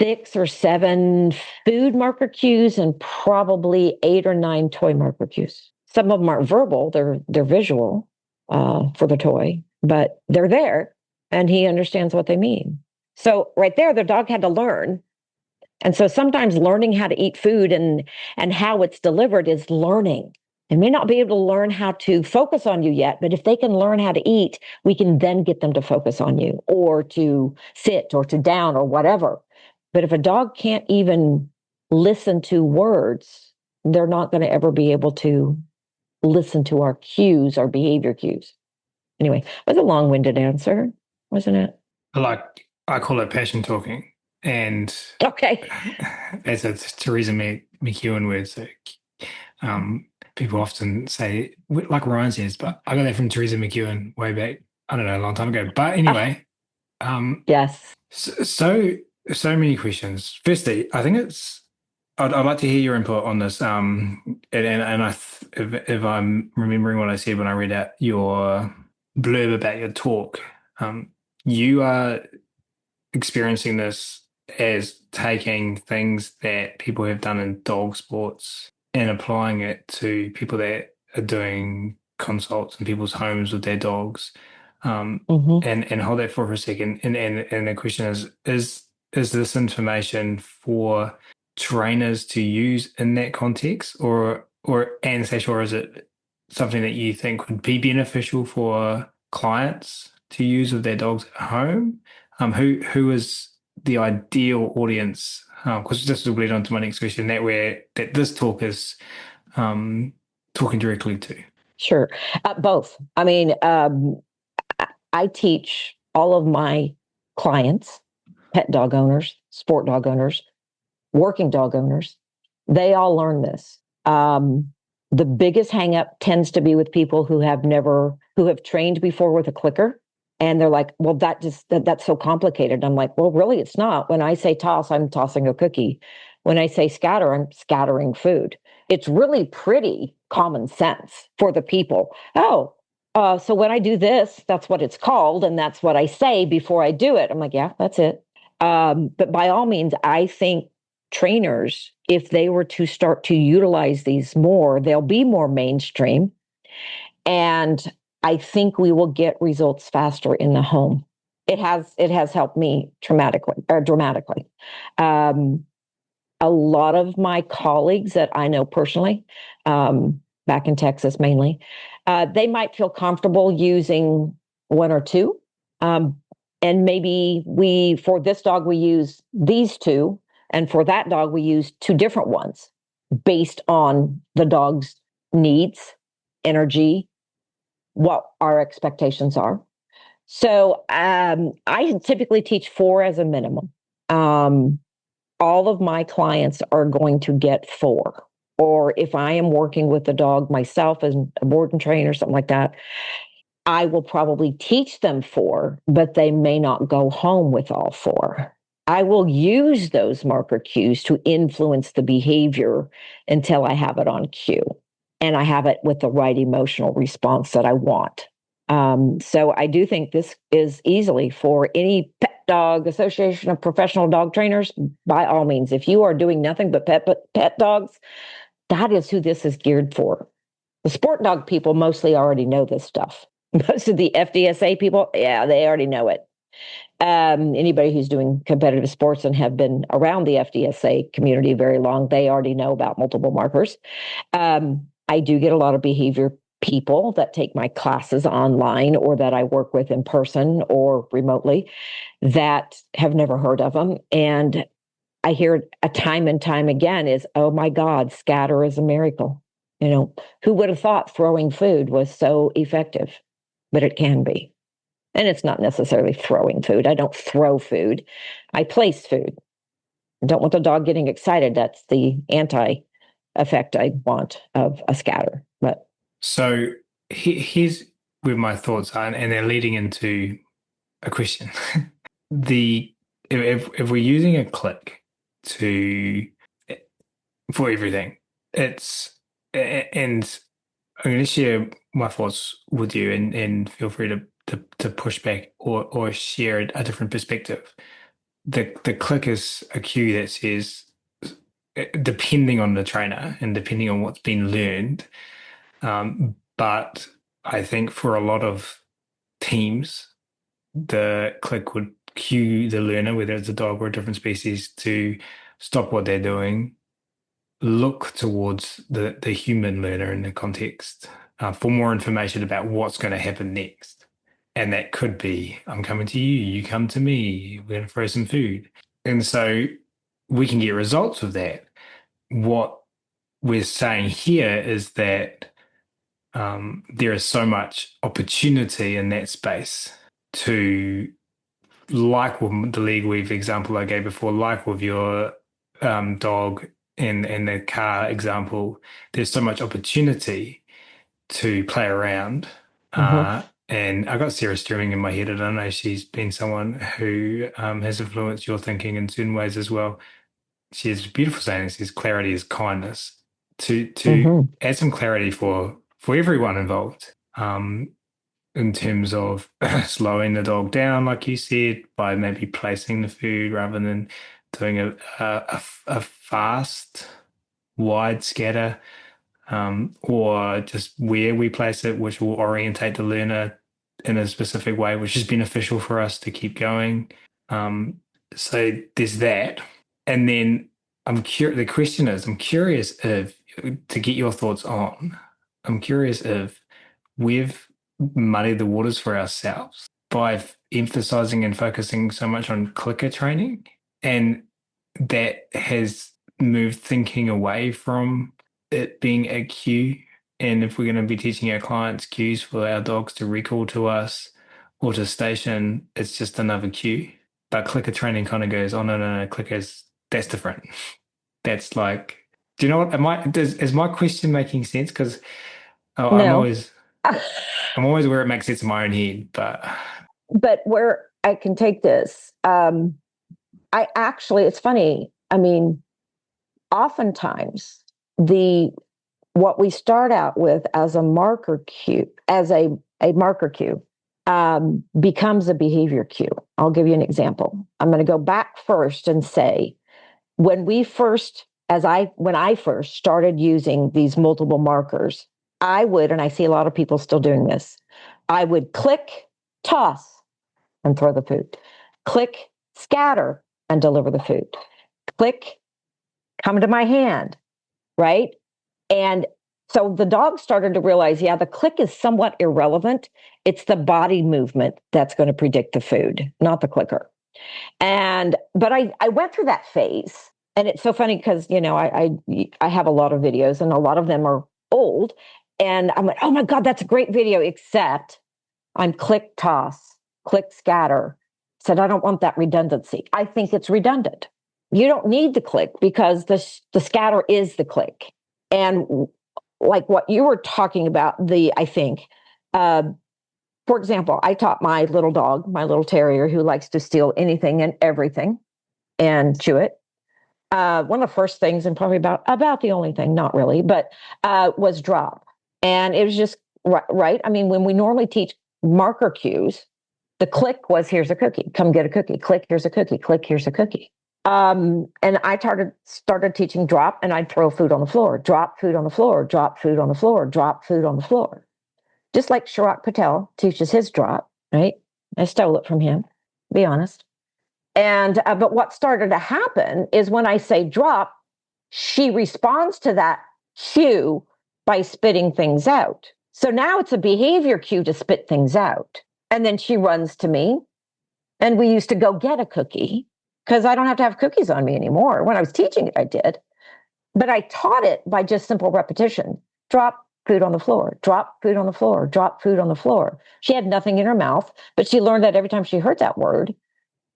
6 or 7 food marker cues and probably 8 or 9 toy marker cues. Some of them aren't verbal; they're visual for the toy, but they're there, and he understands what they mean. So right there, the dog had to learn. And so sometimes learning how to eat food and how it's delivered is learning. They may not be able to learn how to focus on you yet, but if they can learn how to eat, we can then get them to focus on you or to sit or to down or whatever. But if a dog can't even listen to words, they're not going to ever be able to listen to our cues, our behavior cues. Anyway, it was a long-winded answer, wasn't it? I call it passion talking. And okay, as a Theresa McEwen word, so people often say, like Ryan says, but I got that from Theresa McEwen way back, I don't know, a long time ago. But anyway, yes. So many questions. Firstly, I think I'd like to hear your input on this. If I'm remembering what I said when I read out your blurb about your talk, you are experiencing this as taking things that people have done in dog sports and applying it to people that are doing consults in people's homes with their dogs. And hold that for a second. And the question is this information for trainers to use in that context, or Sash, or is it something that you think would be beneficial for clients to use with their dogs at home? Who is the ideal audience? Because this will lead on to my next question. That this talk is talking directly to. Sure, both. I mean, I teach all of my clients, pet dog owners, sport dog owners, working dog owners. They all learn this. The biggest hang up tends to be with people who have trained before with a clicker. And they're like, well, that's so complicated. I'm like, well, really, it's not. When I say toss, I'm tossing a cookie. When I say scatter, I'm scattering food. It's really pretty common sense for the people. Oh, so when I do this, that's what it's called. And that's what I say before I do it. I'm like, yeah, that's it. But by all means, I think trainers, if they were to start to utilize these more, they'll be more mainstream. And I think we will get results faster in the home. It has helped me dramatically. A lot of my colleagues that I know personally, back in Texas mainly, they might feel comfortable using one or two. And maybe for this dog, we use these two. And for that dog, we use two different ones based on the dog's needs, energy, what our expectations are. So I typically teach 4 as a minimum. All of my clients are going to get 4. Or if I am working with the dog myself as a board and train or something like that, I will probably teach them 4, but they may not go home with all 4. I will use those marker cues to influence the behavior until I have it on cue and I have it with the right emotional response that I want. So I do think this is easily for any pet dog association of professional dog trainers. By all means, if you are doing nothing but pet dogs, that is who this is geared for. The sport dog people mostly already know this stuff. Most of the FDSA people, yeah, they already know it. Anybody who's doing competitive sports and have been around the FDSA community very long, they already know about multiple markers. I do get a lot of behavior people that take my classes online or that I work with in person or remotely that have never heard of them. And I hear a time and time again is, oh my God, scatter is a miracle. Who would have thought throwing food was so effective? But it can be. And it's not necessarily throwing food. I don't throw food. I place food. I don't want the dog getting excited. That's the anti-effect I want of a scatter. But So here's where my thoughts are, and they're leading into a question. If we're using a click for everything, and I'm going to share my thoughts with you, and feel free to push back or share a different perspective. The click is a cue that says, depending on the trainer and depending on what's been learned. But I think for a lot of teams, the click would cue the learner, whether it's a dog or a different species, to stop what they're doing, look towards the human learner in the context for more information about what's going to happen next. And that could be, I'm coming to you, you come to me, we're going to throw some food. And so we can get results of that. What we're saying here is that there is so much opportunity in that space to, like with the leg weave example I gave before, like with your dog in the car example, there's so much opportunity to play around. And I got Sarah Sterling in my head, and I know she's been someone who has influenced your thinking in certain ways as well. She has a beautiful saying, says clarity is kindness. To add some clarity for everyone involved, in terms of slowing the dog down, like you said, by maybe placing the food rather than doing a fast, wide scatter, or just where we place it, which will orientate the learner in a specific way, which is beneficial for us to keep going. So there's that. And then the question is, I'm curious to get your thoughts on, I'm curious if we've muddied the waters for ourselves by emphasizing and focusing so much on clicker training, and that has moved thinking away from it being a cue. And if we're going to be teaching our clients cues for our dogs to recall to us or to station, it's just another cue. But clicker training kind of goes, oh no, clickers, that's different. That's like, do you know what? Is my question making sense? Because I'm no. always where it makes sense in my own head, But where I can take this, it's funny. I mean, oftentimes what we start out with as a marker cue, becomes a behavior cue. I'll give you an example. I'm going to go back first and say, when I first started using these multiple markers, I would, and I see a lot of people still doing this, I would click, toss, and throw the food. Click, scatter, and deliver the food. Click, come to my hand, right? And so the dog started to realize, yeah, the click is somewhat irrelevant. It's the body movement that's going to predict the food, not the clicker. But I went through that phase, and it's so funny because I have a lot of videos, and a lot of them are old, and I'm like, oh my God, that's a great video, except I'm click toss, click scatter. Said I don't want that redundancy. I think it's redundant. You don't need the click because the scatter is the click. And like what you were talking about, I think, for example, I taught my little dog, my little terrier, who likes to steal anything and everything and chew it. One of the first things, and probably about the only thing, not really, but was drop. And it was just right. I mean, when we normally teach marker cues, the click was, here's a cookie, come get a cookie. Click, here's a cookie. Click, here's a cookie. And I started teaching drop, and I'd throw food on the floor, drop food on the floor, drop food on the floor, drop food on the floor. Just like Chirag Patel teaches his drop, right? I stole it from him, to be honest. And but what started to happen is when I say drop, she responds to that cue by spitting things out. So now it's a behavior cue to spit things out. And then she runs to me, and we used to go get a cookie because I don't have to have cookies on me anymore. When I was teaching it, I did. But I taught it by just simple repetition. Drop food on the floor, drop food on the floor, drop food on the floor. She had nothing in her mouth, but she learned that every time she heard that word,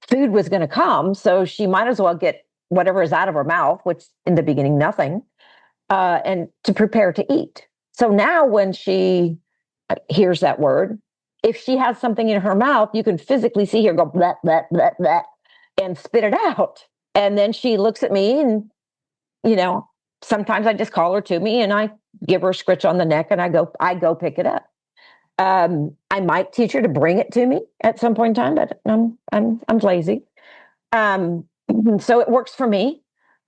food was going to come. So she might as well get whatever is out of her mouth, which in the beginning, nothing, and to prepare to eat. So now when she hears that word, if she has something in her mouth, you can physically see her go, blah, blah, blah, blah, and spit it out. And then she looks at me, and, sometimes I just call her to me and I give her a scritch on the neck, and I go pick it up. I might teach her to bring it to me at some point in time, but I'm lazy. So it works for me.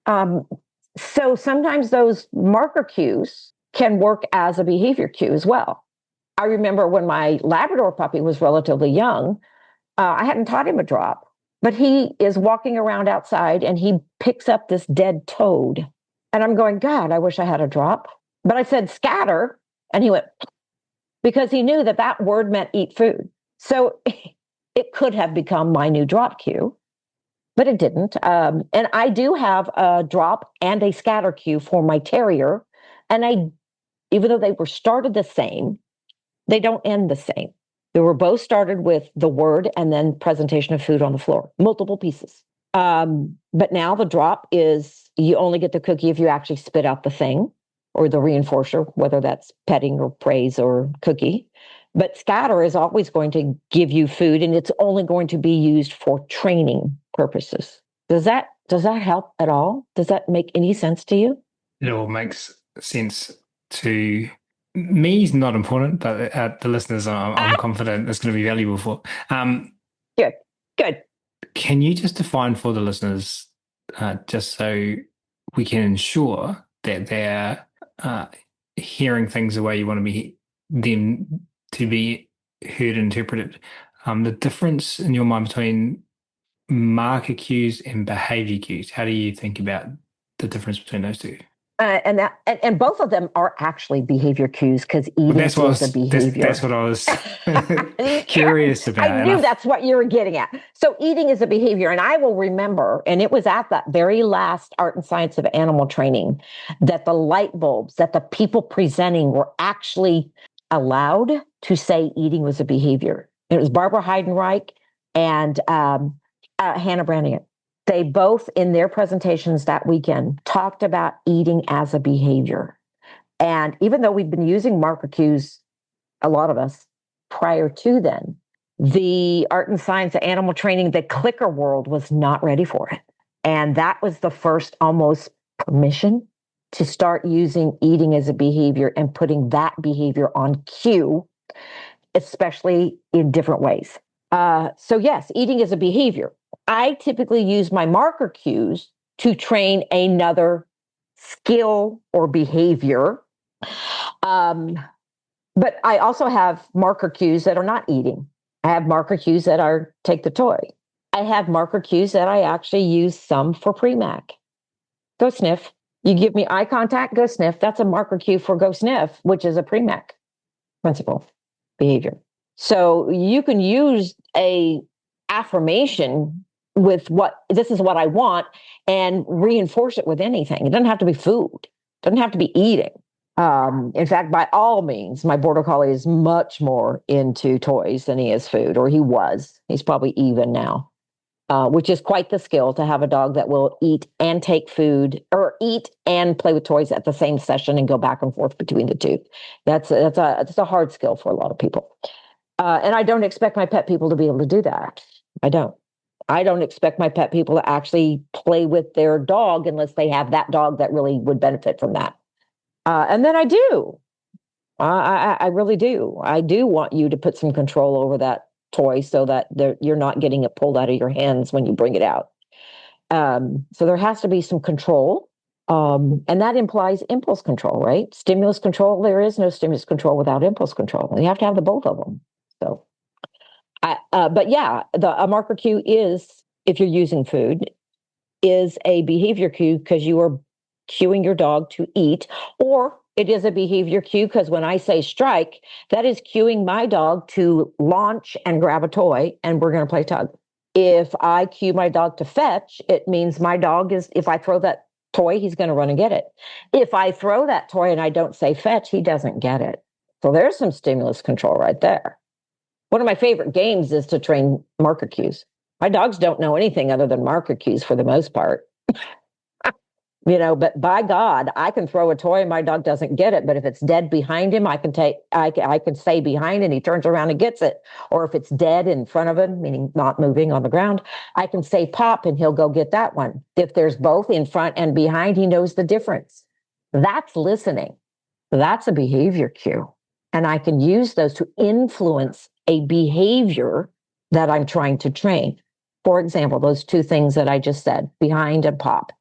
So sometimes those marker cues can work as a behavior cue as well. I remember when my Labrador puppy was relatively young, I hadn't taught him a drop, but he is walking around outside and he picks up this dead toad. And I'm going, God, I wish I had a drop. But I said, scatter. And he went, because he knew that word meant eat food. So it could have become my new drop cue, but it didn't. And I do have a drop and a scatter cue for my terrier. And even though they were started the same, they don't end the same. They were both started with the word and then presentation of food on the floor, multiple pieces. But now the drop is you only get the cookie if you actually spit out the thing or the reinforcer, whether that's petting or praise or cookie. But scatter is always going to give you food, and it's only going to be used for training purposes. Does that help at all? Does that make any sense to you? It all makes sense to me. Is not important, but the listeners, I'm confident it's going to be valuable for. Good. Can you just define for the listeners, just so we can ensure that they're hearing things the way you want them to be heard and interpreted, the difference in your mind between marker cues and behavior cues? How do you think about the difference between those two? And both of them are actually behavior cues because eating is a behavior. That's what I was curious about. I knew that's what you were getting at. So eating is a behavior. And I will remember, and it was at that very last Art and Science of Animal training, that the light bulbs, that the people presenting were actually allowed to say eating was a behavior. It was Barbara Heidenreich and Hannah Brannigan. They both, in their presentations that weekend, talked about eating as a behavior. And even though we've been using marker cues, a lot of us, prior to then, the Art and Science of Animal training, the clicker world was not ready for it. And that was the first almost permission to start using eating as a behavior and putting that behavior on cue, especially in different ways. So yes, eating is a behavior. I typically use my marker cues to train another skill or behavior. But I also have marker cues that are not eating. I have marker cues that are take the toy. I have marker cues that I actually use some for pre-mac. Go sniff. You give me eye contact, go sniff. That's a marker cue for go sniff, which is a pre-mac principle behavior. So you can use a affirmation with what this is what I want and reinforce it with anything. It doesn't have to be food. It doesn't have to be eating. In fact, by all means, my border collie is much more into toys than he is food, or he was. He's probably even now, which is quite the skill to have a dog that will eat and take food, or eat and play with toys at the same session and go back and forth between the two. That's a hard skill for a lot of people. And I don't expect my pet people to be able to do that. I don't. I don't expect my pet people to actually play with their dog unless they have that dog that really would benefit from that. And then I do. I really do. I do want you to put some control over that toy so that you're not getting it pulled out of your hands when you bring it out. So there has to be some control. And that implies impulse control, right? Stimulus control. There is no stimulus control without impulse control. You have to have the both of them. So, but yeah, a marker cue is, if you're using food, is a behavior cue because you are cueing your dog to eat, or it is a behavior cue because when I say strike, that is cueing my dog to launch and grab a toy, and we're going to play tug. If I cue my dog to fetch, it means my dog is, if I throw that toy, he's going to run and get it. If I throw that toy and I don't say fetch, he doesn't get it. So there's some stimulus control right there. One of my favorite games is to train marker cues. My dogs don't know anything other than marker cues for the most part. But by God, I can throw a toy and my dog doesn't get it. But if it's dead behind him, I can say behind and he turns around and gets it. Or if it's dead in front of him, meaning not moving on the ground, I can say pop and he'll go get that one. If there's both in front and behind, he knows the difference. That's listening. That's a behavior cue. And I can use those to influence a behavior that I'm trying to train. For example, those two things that I just said, behind and pop.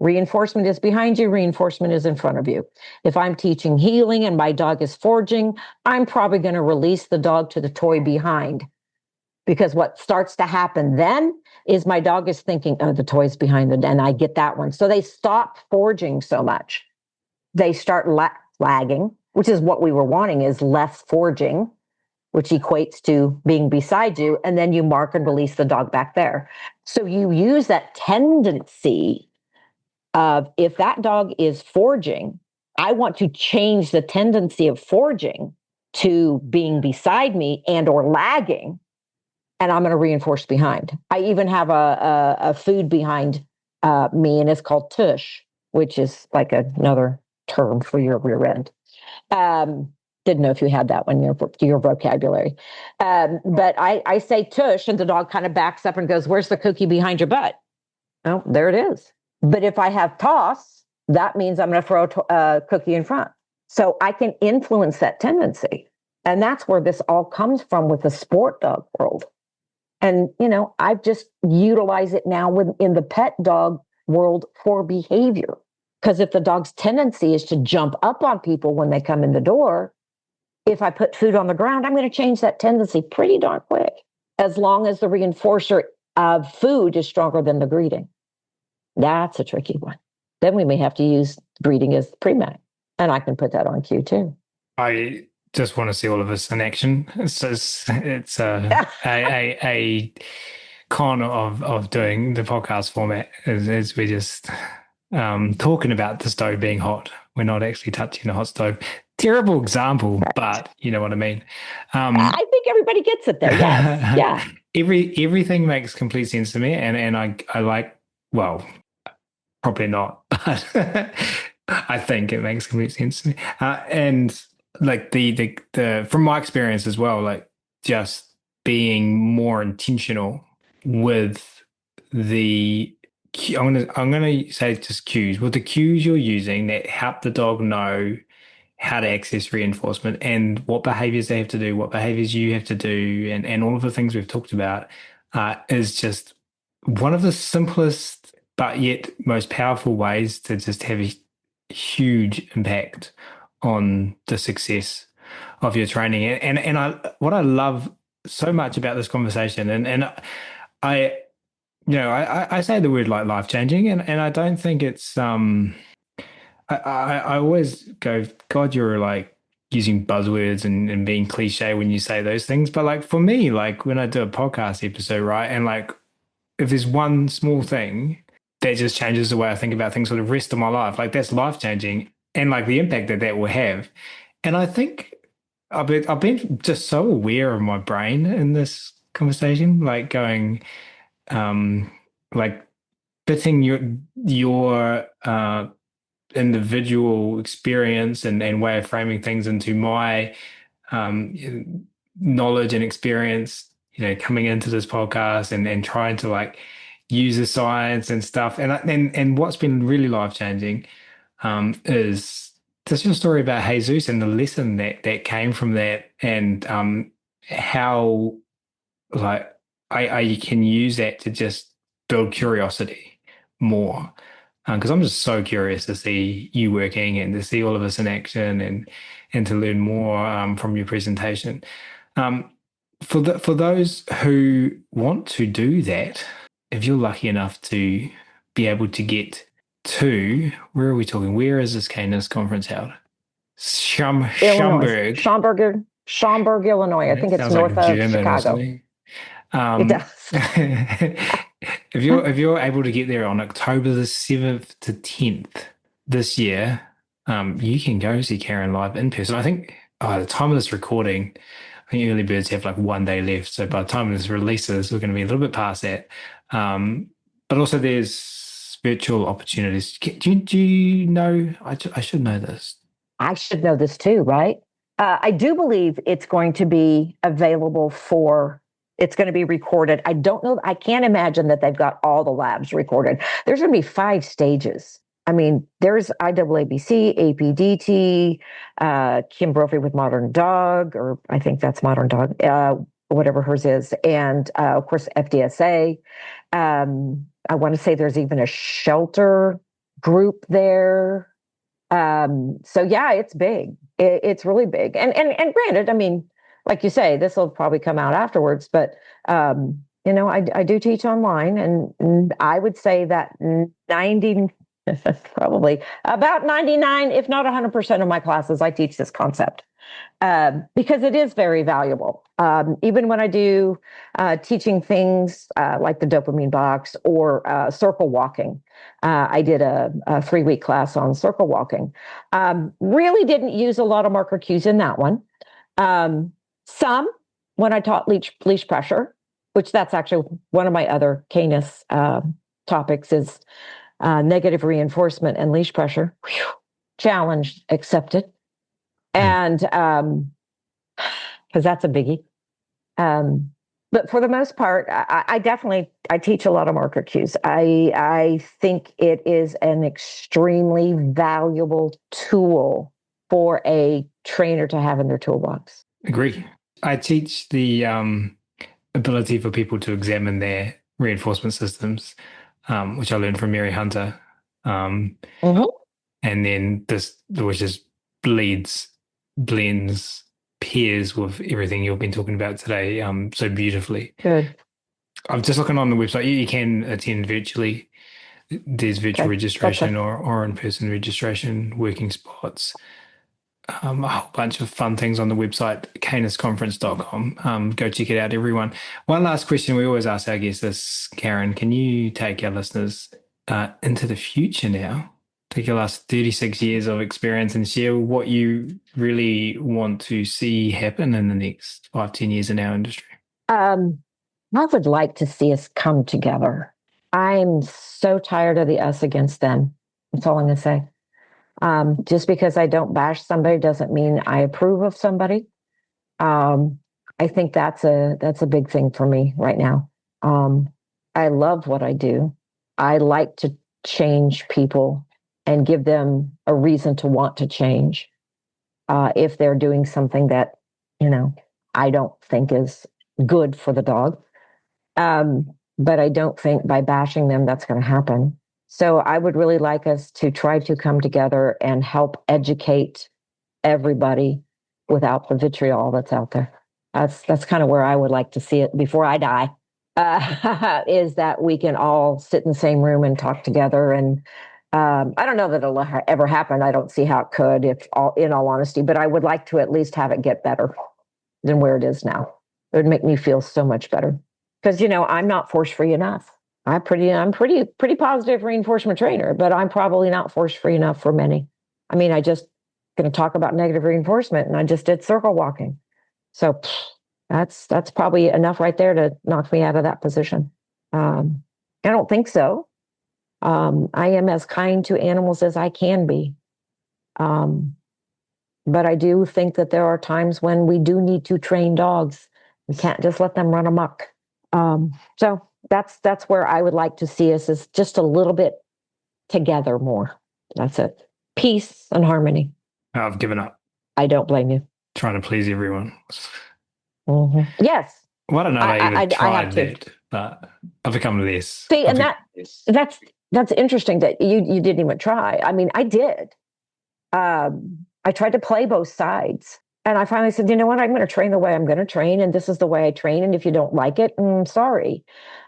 Reinforcement is behind you, reinforcement is in front of you. If I'm teaching healing and my dog is foraging, I'm probably going to release the dog to the toy behind. Because what starts to happen then is my dog is thinking, oh, the toy's behind it, and I get that one. So they stop foraging so much. They start lagging, which is what we were wanting, is less foraging, which equates to being beside you, and then you mark and release the dog back there. So you use that tendency of, if that dog is foraging, I want to change the tendency of foraging to being beside me and or lagging, and I'm going to reinforce behind. I even have a food behind me, and it's called tush, which is like another term for your rear end. Didn't know if you had that one in your vocabulary. But I say tush, and the dog kind of backs up and goes, where's the cookie behind your butt? Oh, there it is. But if I have toss, that means I'm going to throw a cookie in front. So I can influence that tendency. And that's where this all comes from with the sport dog world. And, I've just utilized it now in the pet dog world for behavior. Because if the dog's tendency is to jump up on people when they come in the door, if I put food on the ground, I'm going to change that tendency pretty darn quick, as long as the reinforcer of food is stronger than the greeting. That's a tricky one. Then we may have to use greeting as pre-mac, and I can put that on cue too. I just want to see all of us in action. It's a con of doing the podcast format is we're just talking about the stove being hot. We're not actually touching the hot stove. Terrible example, right. But you know what I mean. I think everybody gets it there. Yes, yeah. Everything makes complete sense to me, and I like, well, probably not, but I think it makes complete sense to me. And like the from my experience as well, like just being more intentional with I'm gonna say just cues, with the cues you're using that help the dog know how to access reinforcement and what behaviors they have to do, what behaviors you have to do, and all of the things we've talked about is just one of the simplest but yet most powerful ways to just have a huge impact on the success of your training. And I what I love so much about this conversation, and I I say the word like life changing, and I don't think it's I always go, God, you're like using buzzwords and being cliche when you say those things. But like for me, like when I do a podcast episode, right, and like if there's one small thing that just changes the way I think about things for the rest of my life, like that's life changing, and like the impact that that will have. And I think I've been just so aware of my brain in this conversation, like going, um, like fitting your individual experience and way of framing things into my knowledge and experience, coming into this podcast and trying to like use the science and stuff. And what's been really life changing is just your story about Jesus and the lesson that came from that, and how like I can use that to just build curiosity more, because I'm just so curious to see you working and to see all of us in action and to learn more from your presentation. Um, for those who want to do that, if you're lucky enough to be able to get to, where are we talking? Where is this Canis conference held? Illinois, Schaumburg. Schaumburg, Illinois. I That think it's sounds like north of German or Chicago. something. It does. If you're able to get there on October the 7th to 10th this year, you can go see Karen live in person. I think at the time of this recording, I think early birds have like 1 day left. So by the time this releases, we're going to be a little bit past that. But also there's virtual opportunities. Do you know? I should know this. I should know this too, right? I do believe it's going to be available it's going to be recorded. I don't know. I can't imagine that they've got all the labs recorded. There's going to be 5 stages. I mean, there's IAABC, APDT, Kim Brophy with Modern Dog, or I think that's Modern Dog, whatever hers is. And of course, FDSA. I want to say there's even a shelter group there. So yeah, it's big. It's really big. And granted, I mean, like you say, this will probably come out afterwards, but I do teach online, and I would say that 90, probably about 99, if not 100% of my classes, I teach this concept because it is very valuable. Even when I do teaching things like the dopamine box or circle walking, I did a 3-week class on circle walking. Really didn't use a lot of marker cues in that one. Some when I taught leash pressure, which that's actually one of my other Canis topics is negative reinforcement and leash pressure. Whew. Challenge accepted. And because that's a biggie. But for the most part, I definitely teach a lot of marker cues. I think it is an extremely valuable tool for a trainer to have in their toolbox. Agree. I teach the ability for people to examine their reinforcement systems, which I learned from Mary Hunter. And then this, which just blends, pairs with everything you've been talking about today so beautifully. Good. I'm just looking on the website. You can attend virtually. There's virtual registration or in-person registration, working spots. A whole bunch of fun things on the website, canisconference.com. Go check it out, everyone. One last question we always ask our guests is, Karen, can you take our listeners into the future now? Take your last 36 years of experience and share what you really want to see happen in the next 5-10 years in our industry. I would like to see us come together. I'm so tired of the us against them. That's all I'm going to say. Just because I don't bash somebody doesn't mean I approve of somebody. I think that's a big thing for me right now. I love what I do. I like to change people and give them a reason to want to change. If they're doing something that, I don't think is good for the dog. But I don't think by bashing them, that's going to happen. So I would really like us to try to come together and help educate everybody without the vitriol that's out there. That's kind of where I would like to see it before I die. Is that we can all sit in the same room and talk together. And I don't know that it'll ever happen. I don't see how it could, in all honesty. But I would like to at least have it get better than where it is now. It would make me feel so much better because I'm not force free enough. I'm pretty positive reinforcement trainer, but I'm probably not force free enough for many. I mean, I just going to talk about negative reinforcement, and I just did circle walking. So that's probably enough right there to knock me out of that position. I don't think so. I am as kind to animals as I can be. But I do think that there are times when we do need to train dogs. We can't just let them run amok. So that's where I would like to see us, is just a little bit together more. That's it. Peace and harmony. I've given up. I don't blame you. Trying to please everyone. Mm-hmm. Yes. Well, I don't know if I even tried to. that, but I've become less. See, and that's interesting that you didn't even try. I mean, I did. I tried to play both sides. And I finally said, you know what? I'm going to train the way I'm going to train. And this is the way I train. And if you don't like it, sorry.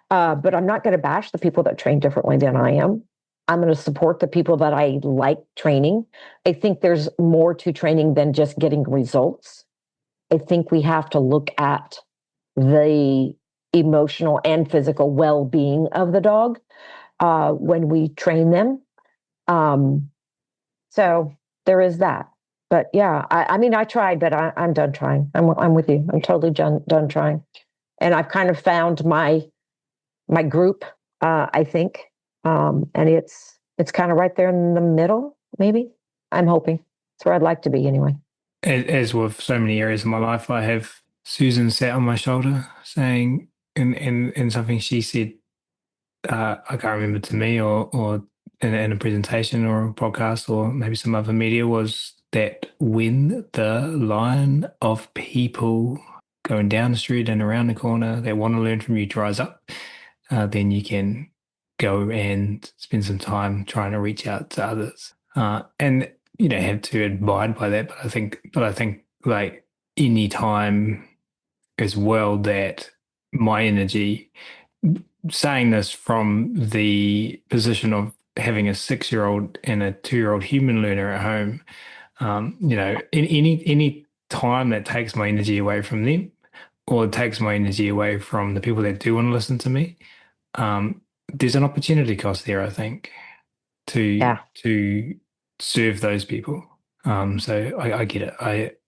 But I'm not going to bash the people that train differently than I am. I'm going to support the people that I like training. I think there's more to training than just getting results. I think we have to look at the emotional and physical well-being of the dog when we train them. So there is that. But yeah, I mean, I tried, but I'm done trying. I'm with you. I'm totally done trying. And I've kind of found my group, I think. And it's kind of right there in the middle, maybe. I'm hoping. It's where I'd like to be anyway. As with so many areas of my life, I have Susan sat on my shoulder saying, in something she said, I can't remember, to me or in a presentation or a podcast or maybe some other media, was that when the line of people going down the street and around the corner that want to learn from you dries up, then you can go and spend some time trying to reach out to others. And you don't have to abide by that, but I think like any time as well that my energy, saying this from the position of having a 6-year-old and a 2-year-old human learner at home, any time that takes my energy away from them or takes my energy away from the people that do want to listen to me, there's an opportunity cost there, I think, to serve those people. So I get it.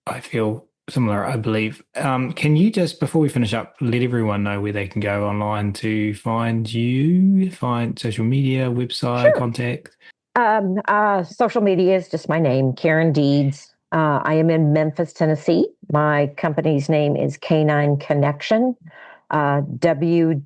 I feel similar, I believe. Can you just, before we finish up, let everyone know where they can go online to find you, find social media, website, Sure. contact? Social media is just my name, Karen Deeds. I am in Memphis, Tennessee. My company's name is Canine Connection. www.deeds,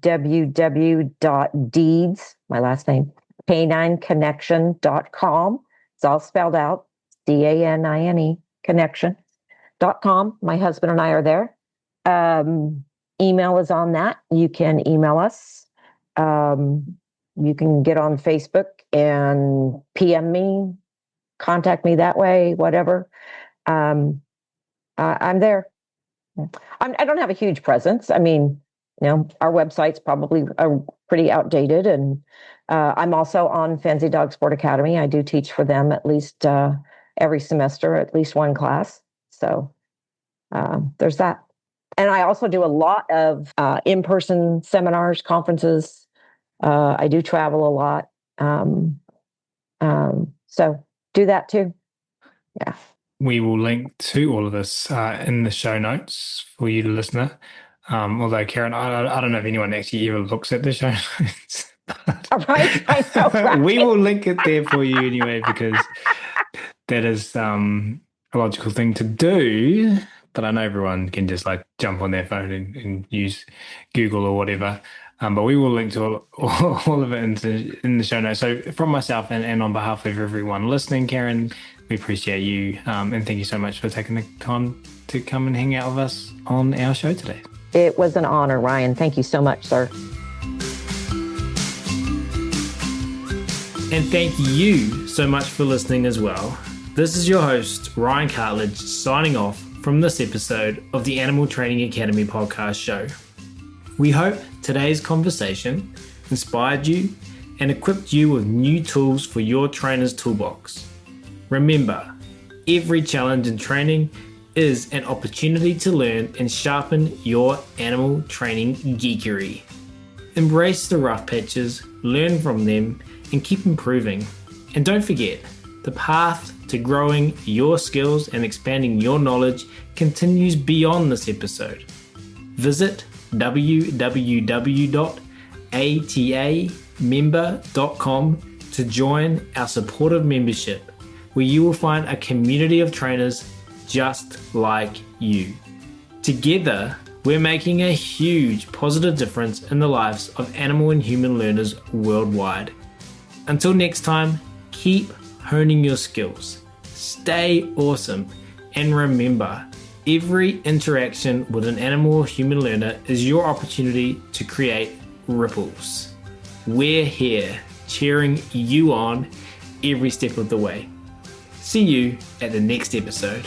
my last name, canineconnection.com. It's all spelled out, DANINE, connection.com. My husband and I are there. Email is on that. You can email us. You can get on Facebook and PM me, contact me that way, whatever. I'm there. I don't have a huge presence. I mean, our website's probably pretty outdated. And I'm also on Fancy Dog Sport Academy. I do teach for them at least every semester, at least one class. So there's that. And I also do a lot of in-person seminars, conferences. I do travel a lot. So do that too. Yeah. We will link to all of this in the show notes for you, the listener. Although, Karen, I don't know if anyone actually ever looks at the show notes. All right. I know, right? We will link it there for you anyway, because that is a logical thing to do. But I know everyone can just like jump on their phone and use Google or whatever. But we will link to all of it in the show notes. So from myself and on behalf of everyone listening, Karen, we appreciate you. And thank you so much for taking the time to come and hang out with us on our show today. It was an honor, Ryan. Thank you so much, sir. And thank you so much for listening as well. This is your host, Ryan Cartlidge, signing off from this episode of the Animal Training Academy podcast show. We hope today's conversation inspired you and equipped you with new tools for your trainer's toolbox. Remember, every challenge in training is an opportunity to learn and sharpen your animal training geekery. Embrace the rough patches, learn from them, and keep improving. And don't forget, the path to growing your skills and expanding your knowledge continues beyond this episode. Visit www.atamember.com to join our supportive membership, where you will find a community of trainers just like you. Together, we're making a huge positive difference in the lives of animal and human learners worldwide. Until next time, keep honing your skills, stay awesome, and remember, every interaction with an animal or human learner is your opportunity to create ripples. We're here cheering you on every step of the way. See you at the next episode.